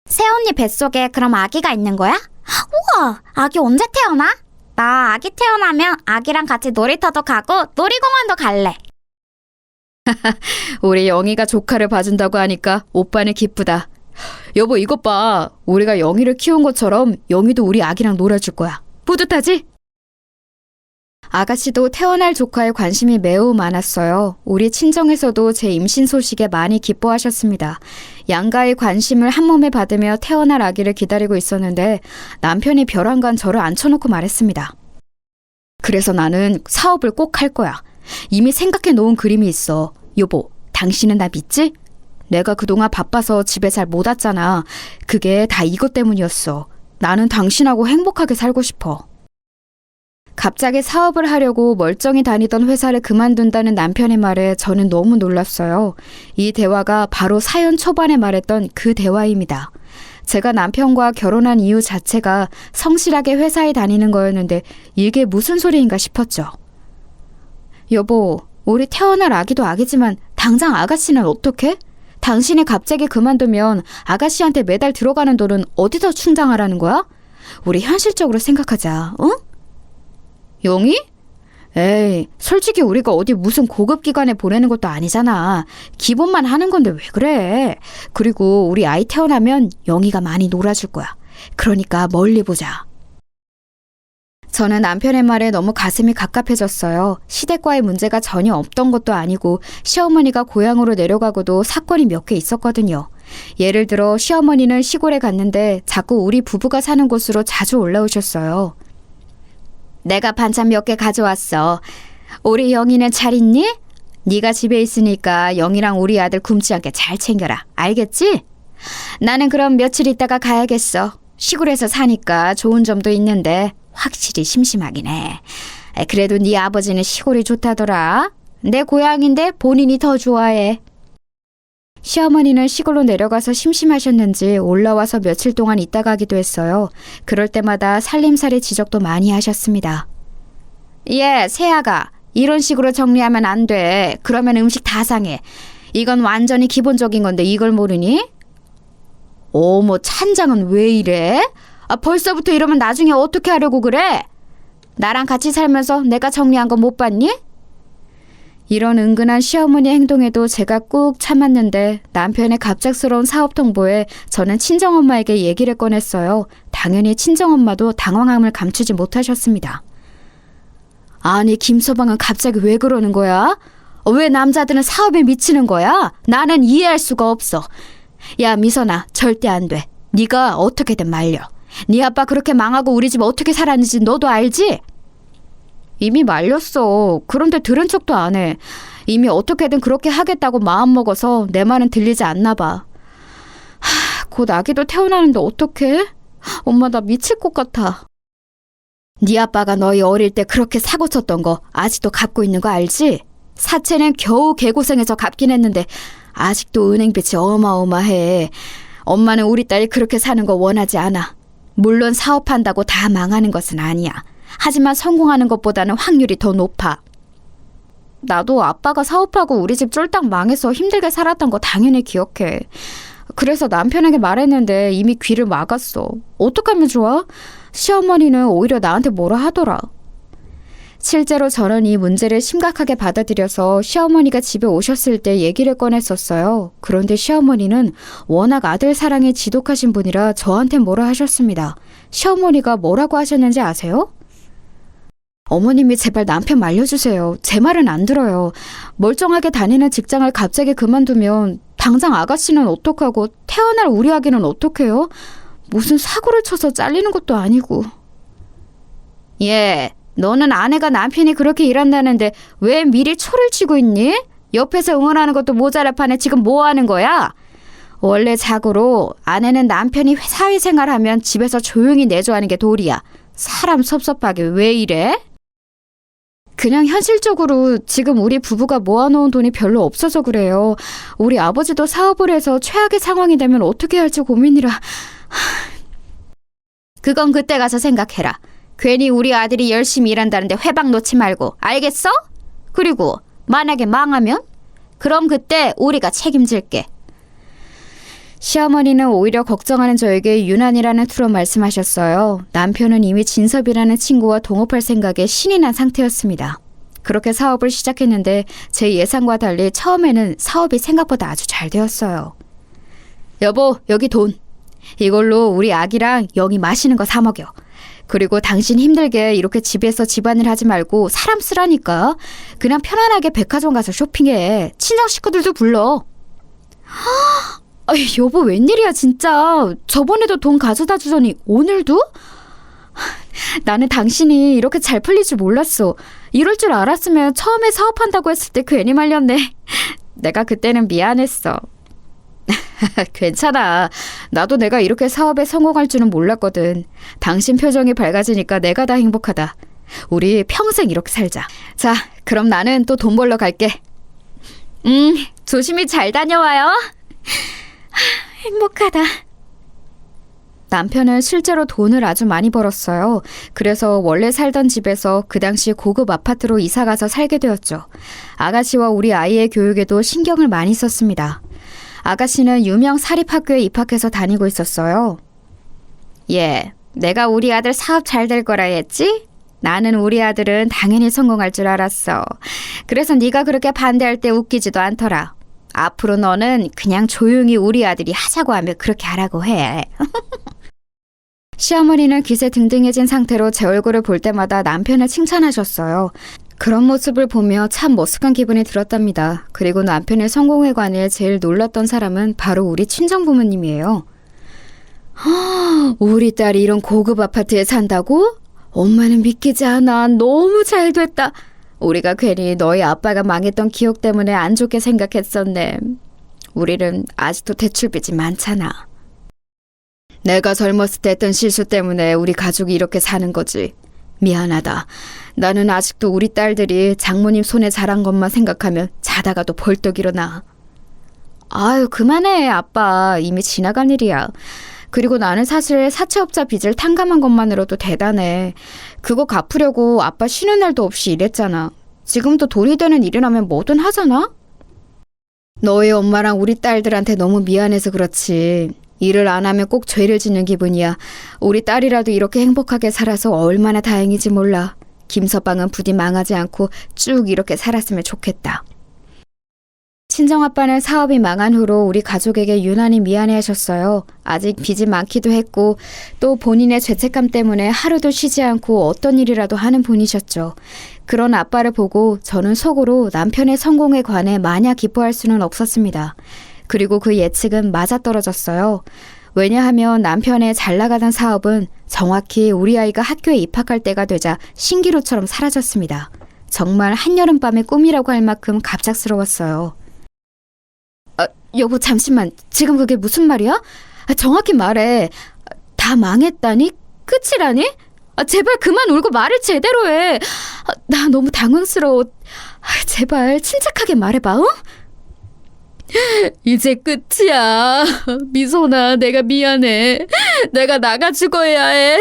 Speaker 3: 새언니 뱃속에 그럼 아기가 있는 거야? 우와, 아기 언제 태어나? 나 아기 태어나면 아기랑 같이 놀이터도 가고 놀이공원도 갈래.
Speaker 2: 우리 영희가 조카를 봐준다고 하니까 오빠는 기쁘다. 여보, 이것 봐. 우리가 영희를 키운 것처럼 영희도 우리 아기랑 놀아줄 거야. 뿌듯하지? 아가씨도 태어날 조카에 관심이 매우 많았어요. 우리 친정에서도 제 임신 소식에 많이 기뻐하셨습니다. 양가의 관심을 한 몸에 받으며 태어날 아기를 기다리고 있었는데 남편이 벼랑간 저를 앉혀놓고 말했습니다. 그래서 나는 사업을 꼭 할 거야. 이미 생각해 놓은 그림이 있어. 여보, 당신은 나 믿지? 내가 그동안 바빠서 집에 잘 못 왔잖아. 그게 다 이것 때문이었어. 나는 당신하고 행복하게 살고 싶어. 갑자기 사업을 하려고 멀쩡히 다니던 회사를 그만둔다는 남편의 말에 저는 너무 놀랐어요. 이 대화가 바로 사연 초반에 말했던 그 대화입니다. 제가 남편과 결혼한 이유 자체가 성실하게 회사에 다니는 거였는데 이게 무슨 소리인가 싶었죠. 여보, 우리 태어날 아기도 아기지만 당장 아가씨는 어떡해? 당신이 갑자기 그만두면 아가씨한테 매달 들어가는 돈은 어디서 충당하라는 거야? 우리 현실적으로 생각하자, 응? 영희? 에이, 솔직히 우리가 어디 무슨 고급 기관에 보내는 것도 아니잖아. 기본만 하는 건데 왜 그래? 그리고 우리 아이 태어나면 영희가 많이 놀아줄 거야. 그러니까 멀리 보자. 저는 남편의 말에 너무 가슴이 갑갑해졌어요. 시댁과의 문제가 전혀 없던 것도 아니고 시어머니가 고향으로 내려가고도 사건이 몇 개 있었거든요. 예를 들어 시어머니는 시골에 갔는데 자꾸 우리 부부가 사는 곳으로 자주 올라오셨어요. 내가 반찬 몇 개 가져왔어. 우리 영희는 잘 있니? 네가 집에 있으니까 영희랑 우리 아들 굶지 않게 잘 챙겨라. 알겠지? 나는 그럼 며칠 있다가 가야겠어. 시골에서 사니까 좋은 점도 있는데 확실히 심심하긴 해. 그래도 네 아버지는 시골이 좋다더라. 내 고향인데 본인이 더 좋아해. 시어머니는 시골로 내려가서 심심하셨는지 올라와서 며칠 동안 있다 가기도 했어요. 그럴 때마다 살림살이 지적도 많이 하셨습니다. 예, 새아가 이런 식으로 정리하면 안 돼. 그러면 음식 다 상해. 이건 완전히 기본적인 건데 이걸 모르니? 어머, 찬장은 왜 이래? 벌써부터 이러면 나중에 어떻게 하려고 그래? 나랑 같이 살면서 내가 정리한 거 못 봤니? 이런 은근한 시어머니 행동에도 제가 꾹 참았는데 남편의 갑작스러운 사업 통보에 저는 친정엄마에게 얘기를 꺼냈어요. 당연히 친정엄마도 당황함을 감추지 못하셨습니다. 아니, 김서방은 갑자기 왜 그러는 거야? 왜 남자들은 사업에 미치는 거야? 나는 이해할 수가 없어. 야, 미선아, 절대 안 돼. 네가 어떻게든 말려. 네 아빠 그렇게 망하고 우리 집 어떻게 살았는지 너도 알지? 이미 말렸어. 그런데 들은 척도 안 해. 이미 어떻게든 그렇게 하겠다고 마음먹어서 내 말은 들리지 않나 봐. 곧 아기도 태어나는데 어떡해? 엄마, 나 미칠 것 같아. 네 아빠가 너희 어릴 때 그렇게 사고 쳤던 거 아직도 갚고 있는 거 알지? 사채는 겨우 개고생해서 갚긴 했는데 아직도 은행빚이 어마어마해. 엄마는 우리 딸이 그렇게 사는 거 원하지 않아. 물론 사업한다고 다 망하는 것은 아니야. 하지만 성공하는 것보다는 확률이 더 높아. 나도 아빠가 사업하고 우리 집 쫄딱 망해서 힘들게 살았던 거 당연히 기억해. 그래서 남편에게 말했는데 이미 귀를 막았어. 어떡하면 좋아? 시어머니는 오히려 나한테 뭐라 하더라. 실제로 저는 이 문제를 심각하게 받아들여서 시어머니가 집에 오셨을 때 얘기를 꺼냈었어요. 그런데 시어머니는 워낙 아들 사랑이 지독하신 분이라 저한테 뭐라 하셨습니다. 시어머니가 뭐라고 하셨는지 아세요? 어머님이 제발 남편 말려주세요. 제 말은 안 들어요. 멀쩡하게 다니는 직장을 갑자기 그만두면 당장 아가씨는 어떡하고 태어날 우리 아기는 어떡해요? 무슨 사고를 쳐서 잘리는 것도 아니고. 예, 너는 아내가 남편이 그렇게 일한다는데 왜 미리 초를 치고 있니? 옆에서 응원하는 것도 모자랄 판에 지금 뭐 하는 거야? 원래 자고로 아내는 남편이 사회생활하면 집에서 조용히 내조하는 게 도리야. 사람 섭섭하게 왜 이래? 그냥 현실적으로 지금 우리 부부가 모아놓은 돈이 별로 없어서 그래요. 우리 아버지도 사업을 해서 최악의 상황이 되면 어떻게 할지 고민이라. 그건 그때 가서 생각해라. 괜히 우리 아들이 열심히 일한다는데 회방 놓지 말고. 알겠어? 그리고 만약에 망하면? 그럼 그때 우리가 책임질게. 시어머니는 오히려 걱정하는 저에게 유난이라는 투로 말씀하셨어요. 남편은 이미 진섭이라는 친구와 동업할 생각에 신이 난 상태였습니다. 그렇게 사업을 시작했는데 제 예상과 달리 처음에는 사업이 생각보다 아주 잘 되었어요. 여보, 여기 돈. 이걸로 우리 아기랑 영희 맛있는 거 사 먹여. 그리고 당신 힘들게 이렇게 집에서 집안일 하지 말고 사람 쓰라니까. 그냥 편안하게 백화점 가서 쇼핑해. 친정 식구들도 불러. 아이, 여보 웬일이야 진짜. 저번에도 돈 가져다 주더니 오늘도? 나는 당신이 이렇게 잘 풀릴 줄 몰랐어. 이럴 줄 알았으면 처음에 사업한다고 했을 때 괜히 말렸네. 내가 그때는 미안했어. 괜찮아. 나도 내가 이렇게 사업에 성공할 줄은 몰랐거든. 당신 표정이 밝아지니까 내가 다 행복하다. 우리 평생 이렇게 살자. 자, 그럼 나는 또 돈 벌러 갈게. 조심히 잘 다녀와요. 행복하다. 남편은 실제로 돈을 아주 많이 벌었어요. 그래서 원래 살던 집에서 그 당시 고급 아파트로 이사가서 살게 되었죠. 아가씨와 우리 아이의 교육에도 신경을 많이 썼습니다. 아가씨는 유명 사립학교에 입학해서 다니고 있었어요. 예, 내가 우리 아들 사업 잘 될 거라 했지? 나는 우리 아들은 당연히 성공할 줄 알았어. 그래서 네가 그렇게 반대할 때 웃기지도 않더라. 앞으로 너는 그냥 조용히 우리 아들이 하자고 하면 그렇게 하라고 해. 시어머니는 기세 등등해진 상태로 제 얼굴을 볼 때마다 남편을 칭찬하셨어요. 그런 모습을 보며 참 머쓱한 기분이 들었답니다. 그리고 남편의 성공에 관해 제일 놀랐던 사람은 바로 우리 친정부모님이에요. 우리 딸이 이런 고급 아파트에 산다고? 엄마는 믿기지 않아. 너무 잘 됐다. 우리가 괜히 너희 아빠가 망했던 기억 때문에 안 좋게 생각했었네. 우리는 아직도 대출빚이 많잖아. 내가 젊었을 때 했던 실수 때문에 우리 가족이 이렇게 사는 거지. 미안하다. 나는 아직도 우리 딸들이 장모님 손에 자란 것만 생각하면 자다가도 벌떡 일어나. 아유, 그만해, 아빠. 이미 지나간 일이야. 그리고 나는 사실 사채업자 빚을 탕감한 것만으로도 대단해. 그거 갚으려고 아빠 쉬는 날도 없이 일했잖아. 지금도 돈이 되는 일이라면 뭐든 하잖아? 너희 엄마랑 우리 딸들한테 너무 미안해서 그렇지. 일을 안 하면 꼭 죄를 짓는 기분이야. 우리 딸이라도 이렇게 행복하게 살아서 얼마나 다행이지 몰라. 김서방은 부디 망하지 않고 쭉 이렇게 살았으면 좋겠다. 친정아빠는 사업이 망한 후로 우리 가족에게 유난히 미안해하셨어요. 아직 빚이 많기도 했고 또 본인의 죄책감 때문에 하루도 쉬지 않고 어떤 일이라도 하는 분이셨죠. 그런 아빠를 보고 저는 속으로 남편의 성공에 관해 마냥 기뻐할 수는 없었습니다. 그리고 그 예측은 맞아떨어졌어요. 왜냐하면 남편의 잘 나가던 사업은 정확히 우리 아이가 학교에 입학할 때가 되자 신기루처럼 사라졌습니다. 정말 한여름밤의 꿈이라고 할 만큼 갑작스러웠어요. 여보 잠시만. 지금 그게 무슨 말이야? 정확히 말해. 다 망했다니? 끝이라니? 제발 그만 울고 말을 제대로 해. 나 너무 당황스러워. 제발 침착하게 말해봐. 응? 이제 끝이야. 미소나, 내가 미안해. 내가 나가 죽어야 해.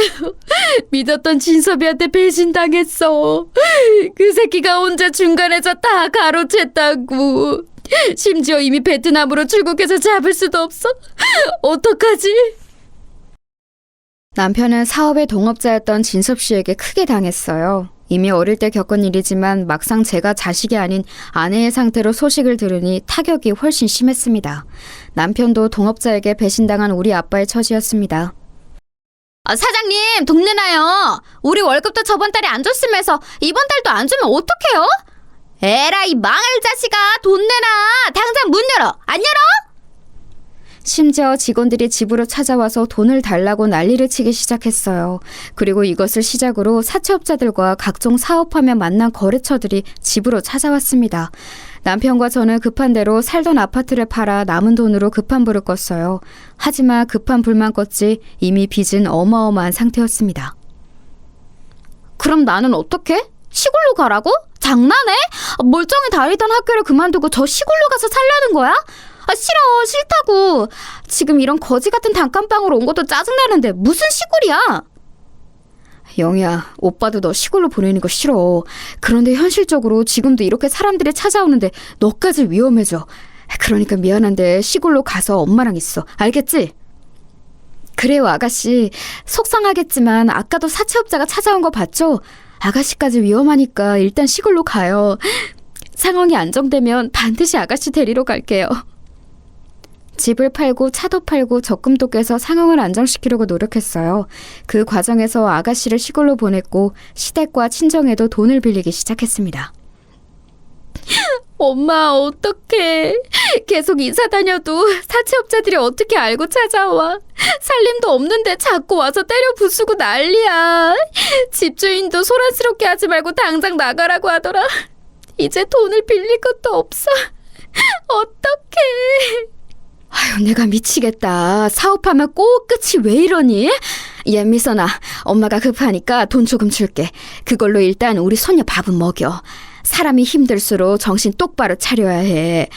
Speaker 2: 믿었던 진섭이한테 배신당했어. 그 새끼가 혼자 중간에서 다 가로챘다고. 심지어 이미 베트남으로 출국해서 잡을 수도 없어. 어떡하지? 남편은 사업의 동업자였던 진섭 씨에게 크게 당했어요. 이미 어릴 때 겪은 일이지만 막상 제가 자식이 아닌 아내의 상태로 소식을 들으니 타격이 훨씬 심했습니다. 남편도 동업자에게 배신당한 우리 아빠의 처지였습니다.
Speaker 3: 사장님, 돈 내놔요. 우리 월급도 저번 달에 안 줬으면서 이번 달도 안 주면 어떡해요? 에라이 망할 자식아, 돈 내놔. 당장 문 열어. 안 열어?
Speaker 2: 심지어 직원들이 집으로 찾아와서 돈을 달라고 난리를 치기 시작했어요. 그리고 이것을 시작으로 사채업자들과 각종 사업하며 만난 거래처들이 집으로 찾아왔습니다. 남편과 저는 급한 대로 살던 아파트를 팔아 남은 돈으로 급한 불을 껐어요. 하지만 급한 불만 껐지 이미 빚은 어마어마한 상태였습니다.
Speaker 3: 그럼 나는 어떡해? 시골로 가라고? 장난해? 멀쩡히 다니던 학교를 그만두고 저 시골로 가서 살라는 거야? 싫어, 싫다고. 지금 이런 거지 같은 단칸방으로 온 것도 짜증나는데 무슨 시골이야?
Speaker 2: 영희야, 오빠도 너 시골로 보내는 거 싫어. 그런데 현실적으로 지금도 이렇게 사람들이 찾아오는데 너까지 위험해져. 그러니까 미안한데 시골로 가서 엄마랑 있어. 알겠지? 그래요, 아가씨. 속상하겠지만 아까도 사채업자가 찾아온 거 봤죠? 아가씨까지 위험하니까 일단 시골로 가요. 상황이 안정되면 반드시 아가씨 데리러 갈게요. 집을 팔고 차도 팔고 적금도 깨서 상황을 안정시키려고 노력했어요. 그 과정에서 아가씨를 시골로 보냈고 시댁과 친정에도 돈을 빌리기 시작했습니다. 엄마, 어떡해. 계속 이사 다녀도 사채업자들이 어떻게 알고 찾아와. 살림도 없는데 자꾸 와서 때려 부수고 난리야. 집주인도 소란스럽게 하지 말고 당장 나가라고 하더라. 이제 돈을 빌릴 것도 없어. 어떡해. 아유, 내가 미치겠다. 사업하면 꼭 끝이 왜 이러니? 미선아, 엄마가 급하니까 돈 조금 줄게. 그걸로 일단 우리 손녀 밥은 먹여. 사람이 힘들수록 정신 똑바로 차려야 해.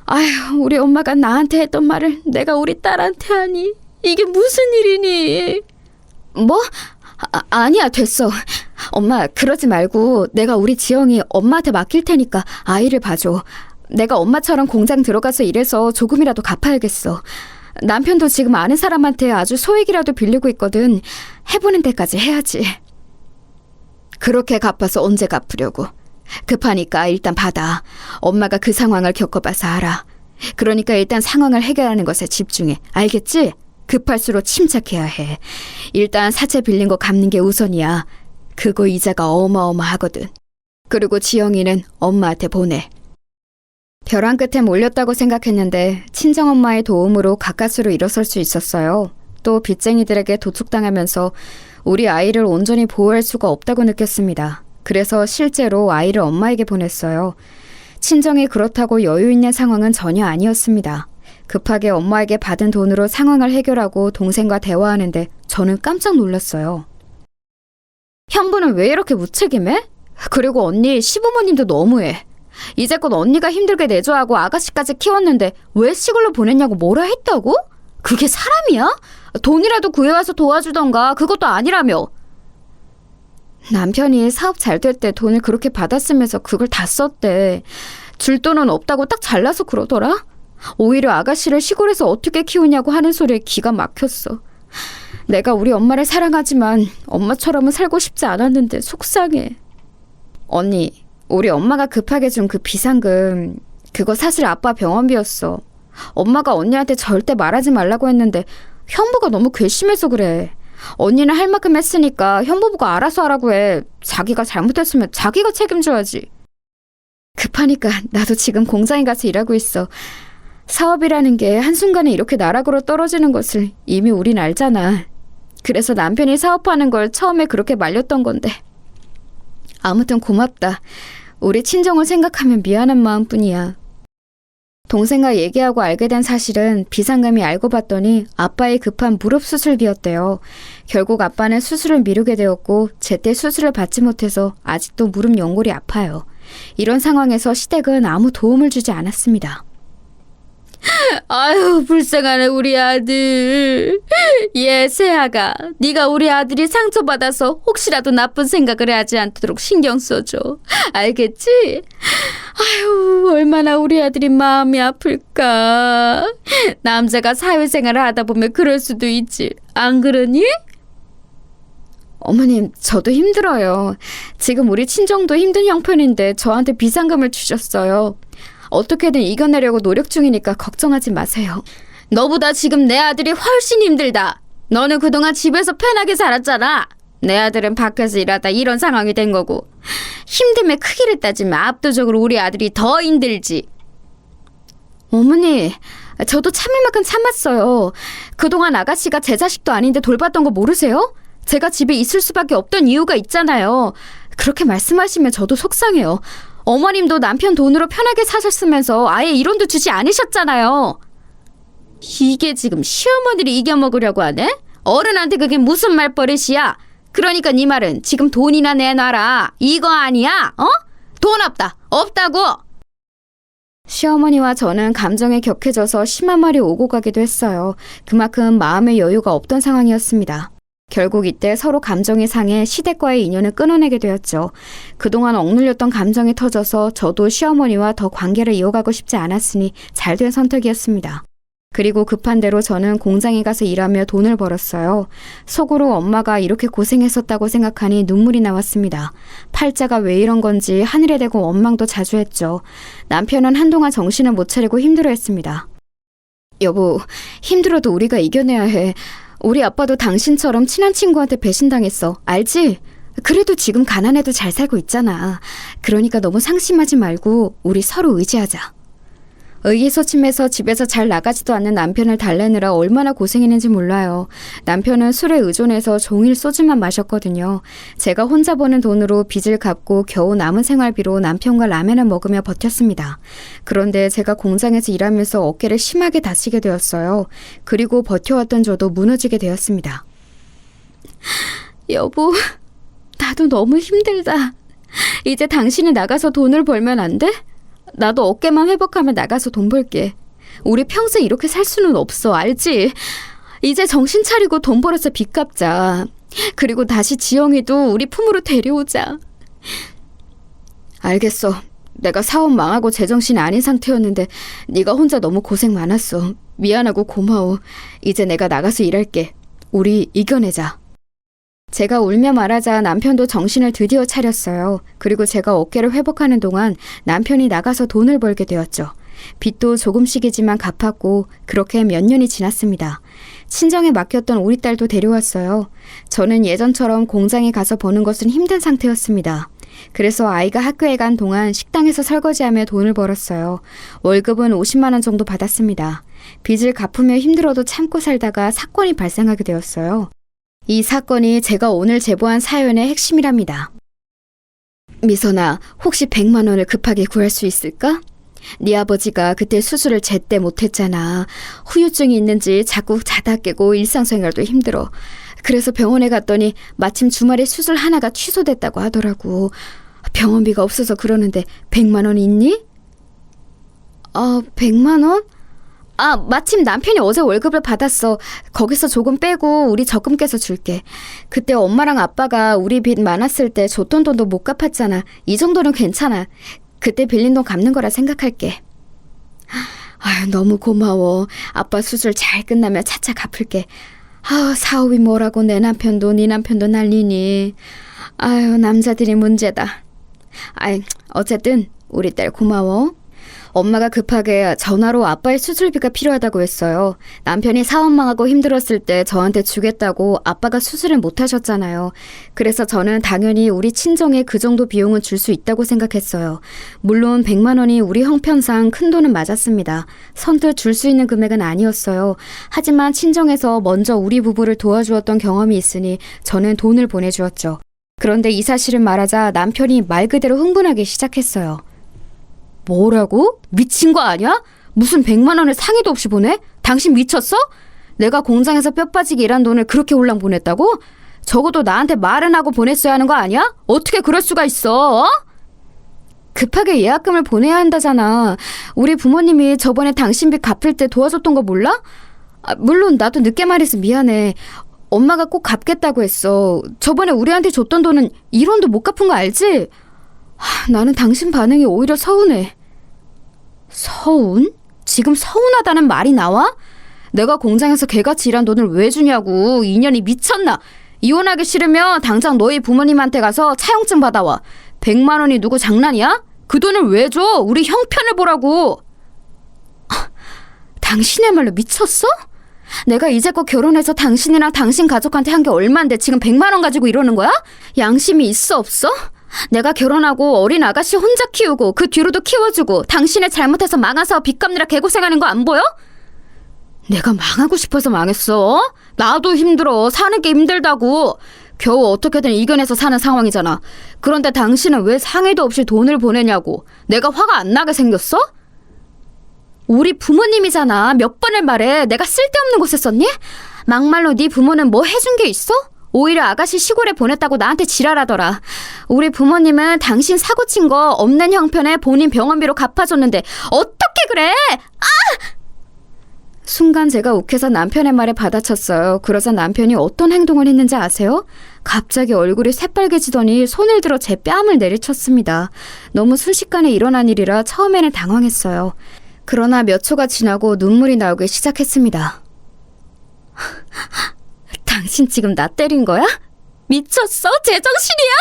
Speaker 2: 아휴, 우리 엄마가 나한테 했던 말을 내가 우리 딸한테 하니. 이게 무슨 일이니? 뭐? 아니야, 됐어. 엄마, 그러지 말고 내가 우리 지영이 엄마한테 맡길 테니까 아이를 봐줘. 내가 엄마처럼 공장 들어가서 일해서 조금이라도 갚아야겠어. 남편도 지금 아는 사람한테 아주 소액이라도 빌리고 있거든. 해보는 데까지 해야지. 그렇게 갚아서 언제 갚으려고. 급하니까 일단 받아. 엄마가 그 상황을 겪어봐서 알아. 그러니까 일단 상황을 해결하는 것에 집중해. 알겠지? 급할수록 침착해야 해. 일단 사채 빌린 거 갚는 게 우선이야. 그거 이자가 어마어마하거든. 그리고 지영이는 엄마한테 보내. 벼랑 끝에 몰렸다고 생각했는데 친정엄마의 도움으로 가까스로 일어설 수 있었어요. 또 빚쟁이들에게 도축당하면서 우리 아이를 온전히 보호할 수가 없다고 느꼈습니다. 그래서 실제로 아이를 엄마에게 보냈어요. 친정이 그렇다고 여유 있는 상황은 전혀 아니었습니다. 급하게 엄마에게 받은 돈으로 상황을 해결하고 동생과 대화하는데 저는 깜짝 놀랐어요. 형부는 왜 이렇게 무책임해? 그리고 언니 시부모님도 너무해. 이제껏 언니가 힘들게 내조하고 아가씨까지 키웠는데 왜 시골로 보냈냐고 뭐라 했다고? 그게 사람이야? 돈이라도 구해와서 도와주던가. 그것도 아니라며. 남편이 사업 잘 될 때 돈을 그렇게 받았으면서 그걸 다 썼대. 줄 돈은 없다고 딱 잘라서 그러더라. 오히려 아가씨를 시골에서 어떻게 키우냐고 하는 소리에 기가 막혔어. 내가 우리 엄마를 사랑하지만 엄마처럼은 살고 싶지 않았는데 속상해. 언니, 우리 엄마가 급하게 준 그 비상금, 그거 사실 아빠 병원비였어. 엄마가 언니한테 절대 말하지 말라고 했는데 형부가 너무 괘씸해서 그래. 언니는 할 만큼 했으니까 형부가 알아서 하라고 해. 자기가 잘못했으면 자기가 책임져야지. 급하니까 나도 지금 공장에 가서 일하고 있어. 사업이라는 게 한순간에 이렇게 나락으로 떨어지는 것을 이미 우린 알잖아. 그래서 남편이 사업하는 걸 처음에 그렇게 말렸던 건데. 아무튼 고맙다. 우리 친정을 생각하면 미안한 마음뿐이야. 동생과 얘기하고 알게 된 사실은 비상금이 알고 봤더니 아빠의 급한 무릎 수술비였대요. 결국 아빠는 수술을 미루게 되었고 제때 수술을 받지 못해서 아직도 무릎 연골이 아파요. 이런 상황에서 시댁은 아무 도움을 주지 않았습니다. 아유, 불쌍하네 우리 아들. 얘 세아가, 네가 우리 아들이 상처받아서 혹시라도 나쁜 생각을 하지 않도록 신경 써줘. 알겠지? 아유, 얼마나 우리 아들이 마음이 아플까. 남자가 사회생활을 하다 보면 그럴 수도 있지. 안 그러니? 어머님, 저도 힘들어요. 지금 우리 친정도 힘든 형편인데 저한테 비상금을 주셨어요. 어떻게든 이겨내려고 노력 중이니까 걱정하지 마세요. 너보다 지금 내 아들이 훨씬 힘들다. 너는 그동안 집에서 편하게 살았잖아. 내 아들은 밖에서 일하다 이런 상황이 된 거고. 힘듦의 크기를 따지면 압도적으로 우리 아들이 더 힘들지. 어머니, 저도 참을 만큼 참았어요. 그동안 아가씨가 제 자식도 아닌데 돌봤던 거 모르세요? 제가 집에 있을 수밖에 없던 이유가 있잖아요. 그렇게 말씀하시면 저도 속상해요. 어머님도 남편 돈으로 편하게 사셨으면서 아예 1원도 주지 않으셨잖아요. 이게 지금 시어머니를 이겨먹으려고 하네? 어른한테 그게 무슨 말버릇이야? 그러니까 네 말은 지금 돈이나 내놔라. 이거 아니야? 어? 돈 없다. 없다고. 시어머니와 저는 감정에 격해져서 심한 말이 오고 가기도 했어요. 그만큼 마음의 여유가 없던 상황이었습니다. 결국 이때 서로 감정이 상해 시댁과의 인연을 끊어내게 되었죠. 그동안 억눌렸던 감정이 터져서 저도 시어머니와 더 관계를 이어가고 싶지 않았으니 잘된 선택이었습니다. 그리고 급한 대로 저는 공장에 가서 일하며 돈을 벌었어요. 속으로 엄마가 이렇게 고생했었다고 생각하니 눈물이 나왔습니다. 팔자가 왜 이런 건지 하늘에 대고 원망도 자주 했죠. 남편은 한동안 정신을 못 차리고 힘들어했습니다. 여보, 힘들어도 우리가 이겨내야 해. 우리 아빠도 당신처럼 친한 친구한테 배신당했어. 알지? 그래도 지금 가난해도 잘 살고 있잖아. 그러니까 너무 상심하지 말고 우리 서로 의지하자. 의기소침해서 집에서 잘 나가지도 않는 남편을 달래느라 얼마나 고생했는지 몰라요. 남편은 술에 의존해서 종일 소주만 마셨거든요. 제가 혼자 버는 돈으로 빚을 갚고 겨우 남은 생활비로 남편과 라면을 먹으며 버텼습니다. 그런데 제가 공장에서 일하면서 어깨를 심하게 다치게 되었어요. 그리고 버텨왔던 저도 무너지게 되었습니다. 여보, 나도 너무 힘들다. 이제 당신이 나가서 돈을 벌면 안 돼? 나도 어깨만 회복하면 나가서 돈 벌게. 우리 평생 이렇게 살 수는 없어, 알지? 이제 정신 차리고 돈 벌어서 빚 갚자. 그리고 다시 지영이도 우리 품으로 데려오자. 알겠어. 내가 사업 망하고 제정신이 아닌 상태였는데 네가 혼자 너무 고생 많았어. 미안하고 고마워. 이제 내가 나가서 일할게. 우리 이겨내자. 제가 울며 말하자 남편도 정신을 드디어 차렸어요. 그리고 제가 어깨를 회복하는 동안 남편이 나가서 돈을 벌게 되었죠. 빚도 조금씩이지만 갚았고 그렇게 몇 년이 지났습니다. 친정에 맡겼던 우리 딸도 데려왔어요. 저는 예전처럼 공장에 가서 버는 것은 힘든 상태였습니다. 그래서 아이가 학교에 간 동안 식당에서 설거지하며 돈을 벌었어요. 월급은 50만 원 정도 받았습니다. 빚을 갚으며 힘들어도 참고 살다가 사건이 발생하게 되었어요. 이 사건이 제가 오늘 제보한 사연의 핵심이랍니다. 미선아, 혹시 100만 원을 급하게 구할 수 있을까? 네 아버지가 그때 수술을 제때 못했잖아. 후유증이 있는지 자꾸 자다 깨고 일상생활도 힘들어. 그래서 병원에 갔더니 마침 주말에 수술 하나가 취소됐다고 하더라고. 병원비가 없어서 그러는데 100만 원 있니? 100만 원? 마침 남편이 어제 월급을 받았어. 거기서 조금 빼고 우리 적금 깨서 줄게. 그때 엄마랑 아빠가 우리 빚 많았을 때 줬던 돈도 못 갚았잖아. 이 정도는 괜찮아. 그때 빌린 돈 갚는 거라 생각할게. 아유, 너무 고마워. 아빠 수술 잘 끝나면 차차 갚을게. 사업이 뭐라고 내 남편도 네 남편도 난리니. 아유, 남자들이 문제다. 어쨌든 우리 딸 고마워. 엄마가 급하게 전화로 아빠의 수술비가 필요하다고 했어요. 남편이 사업 망하고 힘들었을 때 저한테 주겠다고 아빠가 수술을 못 하셨잖아요. 그래서 저는 당연히 우리 친정에 그 정도 비용은 줄 수 있다고 생각했어요. 물론 100만 원이 우리 형편상 큰 돈은 맞았습니다. 선뜻 줄 수 있는 금액은 아니었어요. 하지만 친정에서 먼저 우리 부부를 도와주었던 경험이 있으니 저는 돈을 보내주었죠. 그런데 이 사실을 말하자 남편이 말 그대로 흥분하기 시작했어요. 뭐라고? 미친 거 아니야? 무슨 100만 원을 상의도 없이 보내? 당신 미쳤어? 내가 공장에서 뼈 빠지게 일한 돈을 그렇게 홀랑 보냈다고? 적어도 나한테 말은 하고 보냈어야 하는 거 아니야? 어떻게 그럴 수가 있어? 급하게 예약금을 보내야 한다잖아. 우리 부모님이 저번에 당신 빚 갚을 때 도와줬던 거 몰라? 물론 나도 늦게 말해서 미안해. 엄마가 꼭 갚겠다고 했어. 저번에 우리한테 줬던 돈은 1원도 못 갚은 거 알지? 나는 당신 반응이 오히려 서운해. 서운? 지금 서운하다는 말이 나와? 내가 공장에서 개같이 일한 돈을 왜 주냐고. 인연이 미쳤나? 이혼하기 싫으면 당장 너희 부모님한테 가서 차용증 받아와. 100만 원이 누구 장난이야? 그 돈을 왜 줘? 우리 형편을 보라고. 당신이야말로 미쳤어? 내가 이제껏 결혼해서 당신이랑 당신 가족한테 한 게 얼만데 지금 100만 원 가지고 이러는 거야? 양심이 있어 없어? 내가 결혼하고 어린 아가씨 혼자 키우고 그 뒤로도 키워주고 당신의 잘못해서 망해서 빚 갚느라 개고생하는 거 안 보여? 내가 망하고 싶어서 망했어? 나도 힘들어. 사는 게 힘들다고. 겨우 어떻게든 이겨내서 사는 상황이잖아. 그런데 당신은 왜 상의도 없이 돈을 보내냐고. 내가 화가 안 나게 생겼어? 우리 부모님이잖아. 몇 번을 말해. 내가 쓸데없는 곳에 썼니? 막말로 네 부모는 뭐 해준 게 있어? 오히려 아가씨 시골에 보냈다고 나한테 지랄하더라. 우리 부모님은 당신 사고 친 거 없는 형편에 본인 병원비로 갚아줬는데 어떻게 그래? 순간 제가 욱해서 남편의 말에 받아쳤어요. 그러자 남편이 어떤 행동을 했는지 아세요? 갑자기 얼굴이 새빨개지더니 손을 들어 제 뺨을 내리쳤습니다. 너무 순식간에 일어난 일이라 처음에는 당황했어요. 그러나 몇 초가 지나고 눈물이 나오기 시작했습니다. 당신 지금 나 때린 거야?
Speaker 3: 미쳤어? 제정신이야?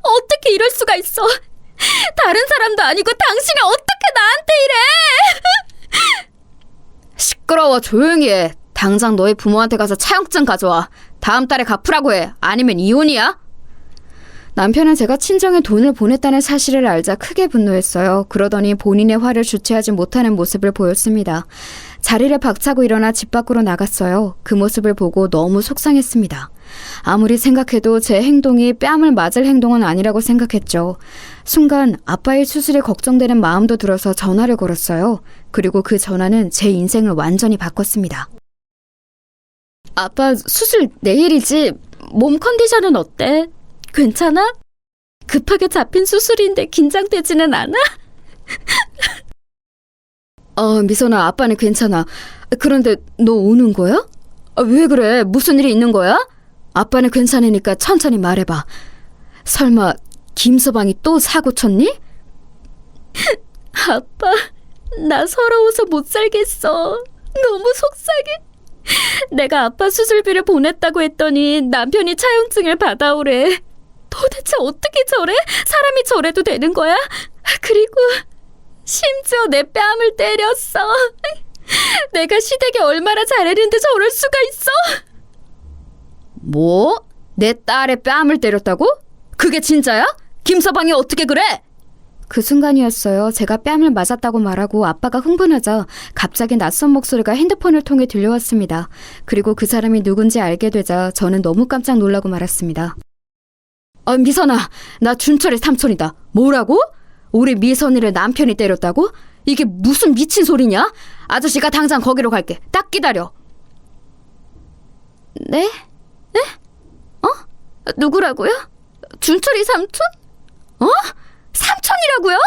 Speaker 3: 어떻게 이럴 수가 있어? 다른 사람도 아니고 당신이 어떻게 나한테 이래?
Speaker 2: 시끄러워, 조용히 해. 당장 너희 부모한테 가서 차용증 가져와. 다음 달에 갚으라고 해. 아니면 이혼이야? 남편은 제가 친정에 돈을 보냈다는 사실을 알자 크게 분노했어요. 그러더니 본인의 화를 주체하지 못하는 모습을 보였습니다. 자리를 박차고 일어나 집 밖으로 나갔어요. 그 모습을 보고 너무 속상했습니다. 아무리 생각해도 제 행동이 뺨을 맞을 행동은 아니라고 생각했죠. 순간 아빠의 수술이 걱정되는 마음도 들어서 전화를 걸었어요. 그리고 그 전화는 제 인생을 완전히 바꿨습니다.
Speaker 3: 아빠 수술 내일이지. 몸 컨디션은 어때? 괜찮아? 급하게 잡힌 수술인데 긴장되지는 않아?
Speaker 2: 미선아, 아빠는 괜찮아. 그런데 너 우는 거야? 왜 그래? 무슨 일이 있는 거야? 아빠는 괜찮으니까 천천히 말해봐. 설마 김서방이 또 사고 쳤니?
Speaker 3: 아빠, 나 서러워서 못 살겠어. 너무 속상해. 내가 아빠 수술비를 보냈다고 했더니 남편이 차용증을 받아오래. 도대체 어떻게 저래? 사람이 저래도 되는 거야? 그리고 심지어 내 뺨을 때렸어. 내가 시댁에 얼마나 잘했는데 저럴 수가 있어?
Speaker 2: 뭐? 내 딸의 뺨을 때렸다고? 그게 진짜야? 김서방이 어떻게 그래? 그 순간이었어요. 제가 뺨을 맞았다고 말하고 아빠가 흥분하자 갑자기 낯선 목소리가 핸드폰을 통해 들려왔습니다. 그리고 그 사람이 누군지 알게 되자 저는 너무 깜짝 놀라고 말았습니다. 미선아, 나 준철의 삼촌이다. 뭐라고? 우리 미선이를 남편이 때렸다고? 이게 무슨 미친 소리냐? 아저씨가 당장 거기로 갈게. 딱 기다려.
Speaker 3: 네? 네? 누구라고요? 준철이 삼촌? 삼촌이라고요?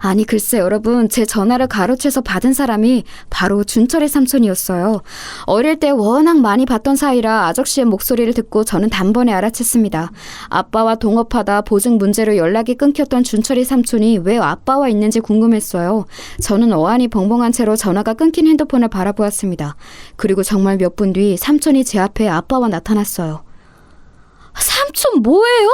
Speaker 2: 아니 글쎄 여러분, 제 전화를 가로채서 받은 사람이 바로 준철의 삼촌이었어요. 어릴 때 워낙 많이 봤던 사이라 아저씨의 목소리를 듣고 저는 단번에 알아챘습니다. 아빠와 동업하다 보증 문제로 연락이 끊겼던 준철이 삼촌이 왜 아빠와 있는지 궁금했어요. 저는 어안이 벙벙한 채로 전화가 끊긴 핸드폰을 바라보았습니다. 그리고 정말 몇 분 뒤 삼촌이 제 앞에 아빠와 나타났어요.
Speaker 3: 삼촌 뭐예요?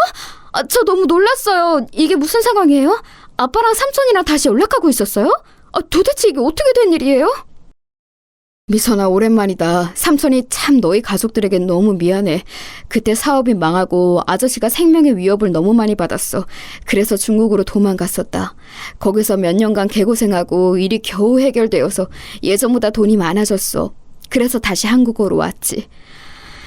Speaker 3: 저 너무 놀랐어요. 이게 무슨 상황이에요? 아빠랑 삼촌이랑 다시 연락하고 있었어요? 도대체 이게 어떻게 된 일이에요?
Speaker 2: 미선아, 오랜만이다. 삼촌이 참 너희 가족들에겐 너무 미안해. 그때 사업이 망하고 아저씨가 생명의 위협을 너무 많이 받았어. 그래서 중국으로 도망갔었다. 거기서 몇 년간 개고생하고 일이 겨우 해결되어서 예전보다 돈이 많아졌어. 그래서 다시 한국으로 왔지.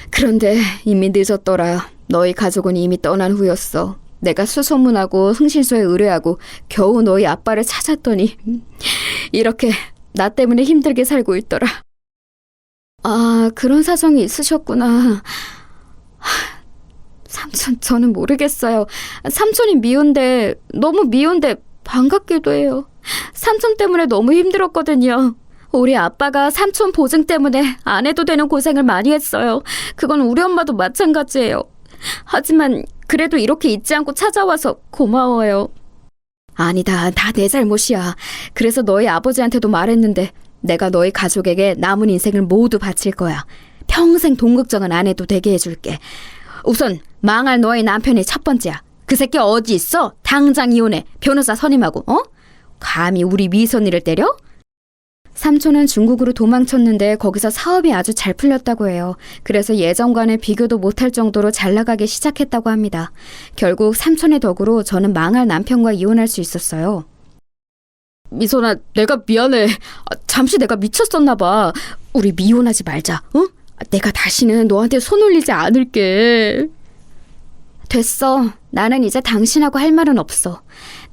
Speaker 2: 그런데 이미 늦었더라. 너희 가족은 이미 떠난 후였어. 내가 수소문하고 흥신소에 의뢰하고 겨우 너희 아빠를 찾았더니 이렇게 나 때문에 힘들게 살고 있더라. 그런 사정이 있으셨구나. 삼촌, 저는 모르겠어요. 삼촌이 미운데, 너무 미운데 반갑기도 해요. 삼촌 때문에 너무 힘들었거든요. 우리 아빠가 삼촌 보증 때문에 안 해도 되는 고생을 많이 했어요. 그건 우리 엄마도 마찬가지예요. 하지만 그래도 이렇게 잊지 않고 찾아와서 고마워요. 아니다, 다 내 잘못이야. 그래서 너희 아버지한테도 말했는데 내가 너희 가족에게 남은 인생을 모두 바칠 거야. 평생 돈 걱정은 안 해도 되게 해줄게. 우선 망할 너희 남편이 첫 번째야. 그 새끼 어디 있어? 당장 이혼해. 변호사 선임하고. 감히 우리 미선이를 때려? 삼촌은 중국으로 도망쳤는데 거기서 사업이 아주 잘 풀렸다고 해요. 그래서 예전과는 비교도 못할 정도로 잘 나가기 시작했다고 합니다. 결국 삼촌의 덕으로 저는 망할 남편과 이혼할 수 있었어요. 미선아, 내가 미안해. 잠시 내가 미쳤었나 봐. 우리 미혼하지 말자. 내가 다시는 너한테 손 올리지 않을게. 됐어. 나는 이제 당신하고 할 말은 없어.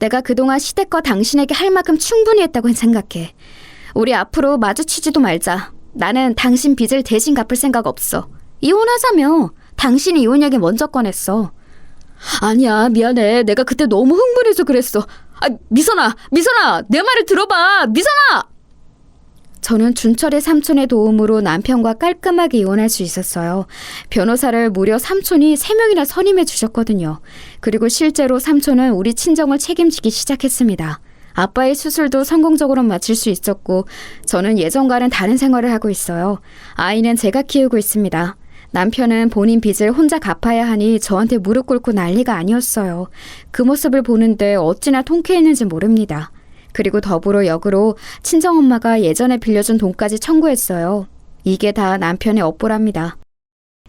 Speaker 2: 내가 그동안 시댁과 당신에게 할 만큼 충분히 했다고 생각해. 우리 앞으로 마주치지도 말자. 나는 당신 빚을 대신 갚을 생각 없어. 이혼하자며. 당신이 이혼 얘기 먼저 꺼냈어. 아니야, 미안해. 내가 그때 너무 흥분해서 그랬어. 미선아, 내 말을 들어봐. 미선아! 저는 준철의 삼촌의 도움으로 남편과 깔끔하게 이혼할 수 있었어요. 변호사를 무려 삼촌이 3명이나 선임해 주셨거든요. 그리고 실제로 삼촌은 우리 친정을 책임지기 시작했습니다. 아빠의 수술도 성공적으로 마칠 수 있었고 저는 예전과는 다른 생활을 하고 있어요. 아이는 제가 키우고 있습니다. 남편은 본인 빚을 혼자 갚아야 하니 저한테 무릎 꿇고 난리가 아니었어요. 그 모습을 보는데 어찌나 통쾌했는지 모릅니다. 그리고 더불어 역으로 친정엄마가 예전에 빌려준 돈까지 청구했어요. 이게 다 남편의 업보랍니다.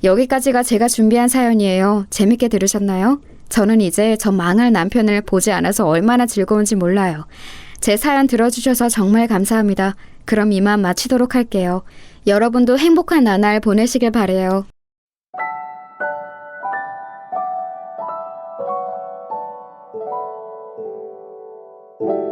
Speaker 2: 여기까지가 제가 준비한 사연이에요. 재밌게 들으셨나요? 저는 이제 저 망할 남편을 보지 않아서 얼마나 즐거운지 몰라요. 제 사연 들어주셔서 정말 감사합니다. 그럼 이만 마치도록 할게요. 여러분도 행복한 나날 보내시길 바래요.
Speaker 4: you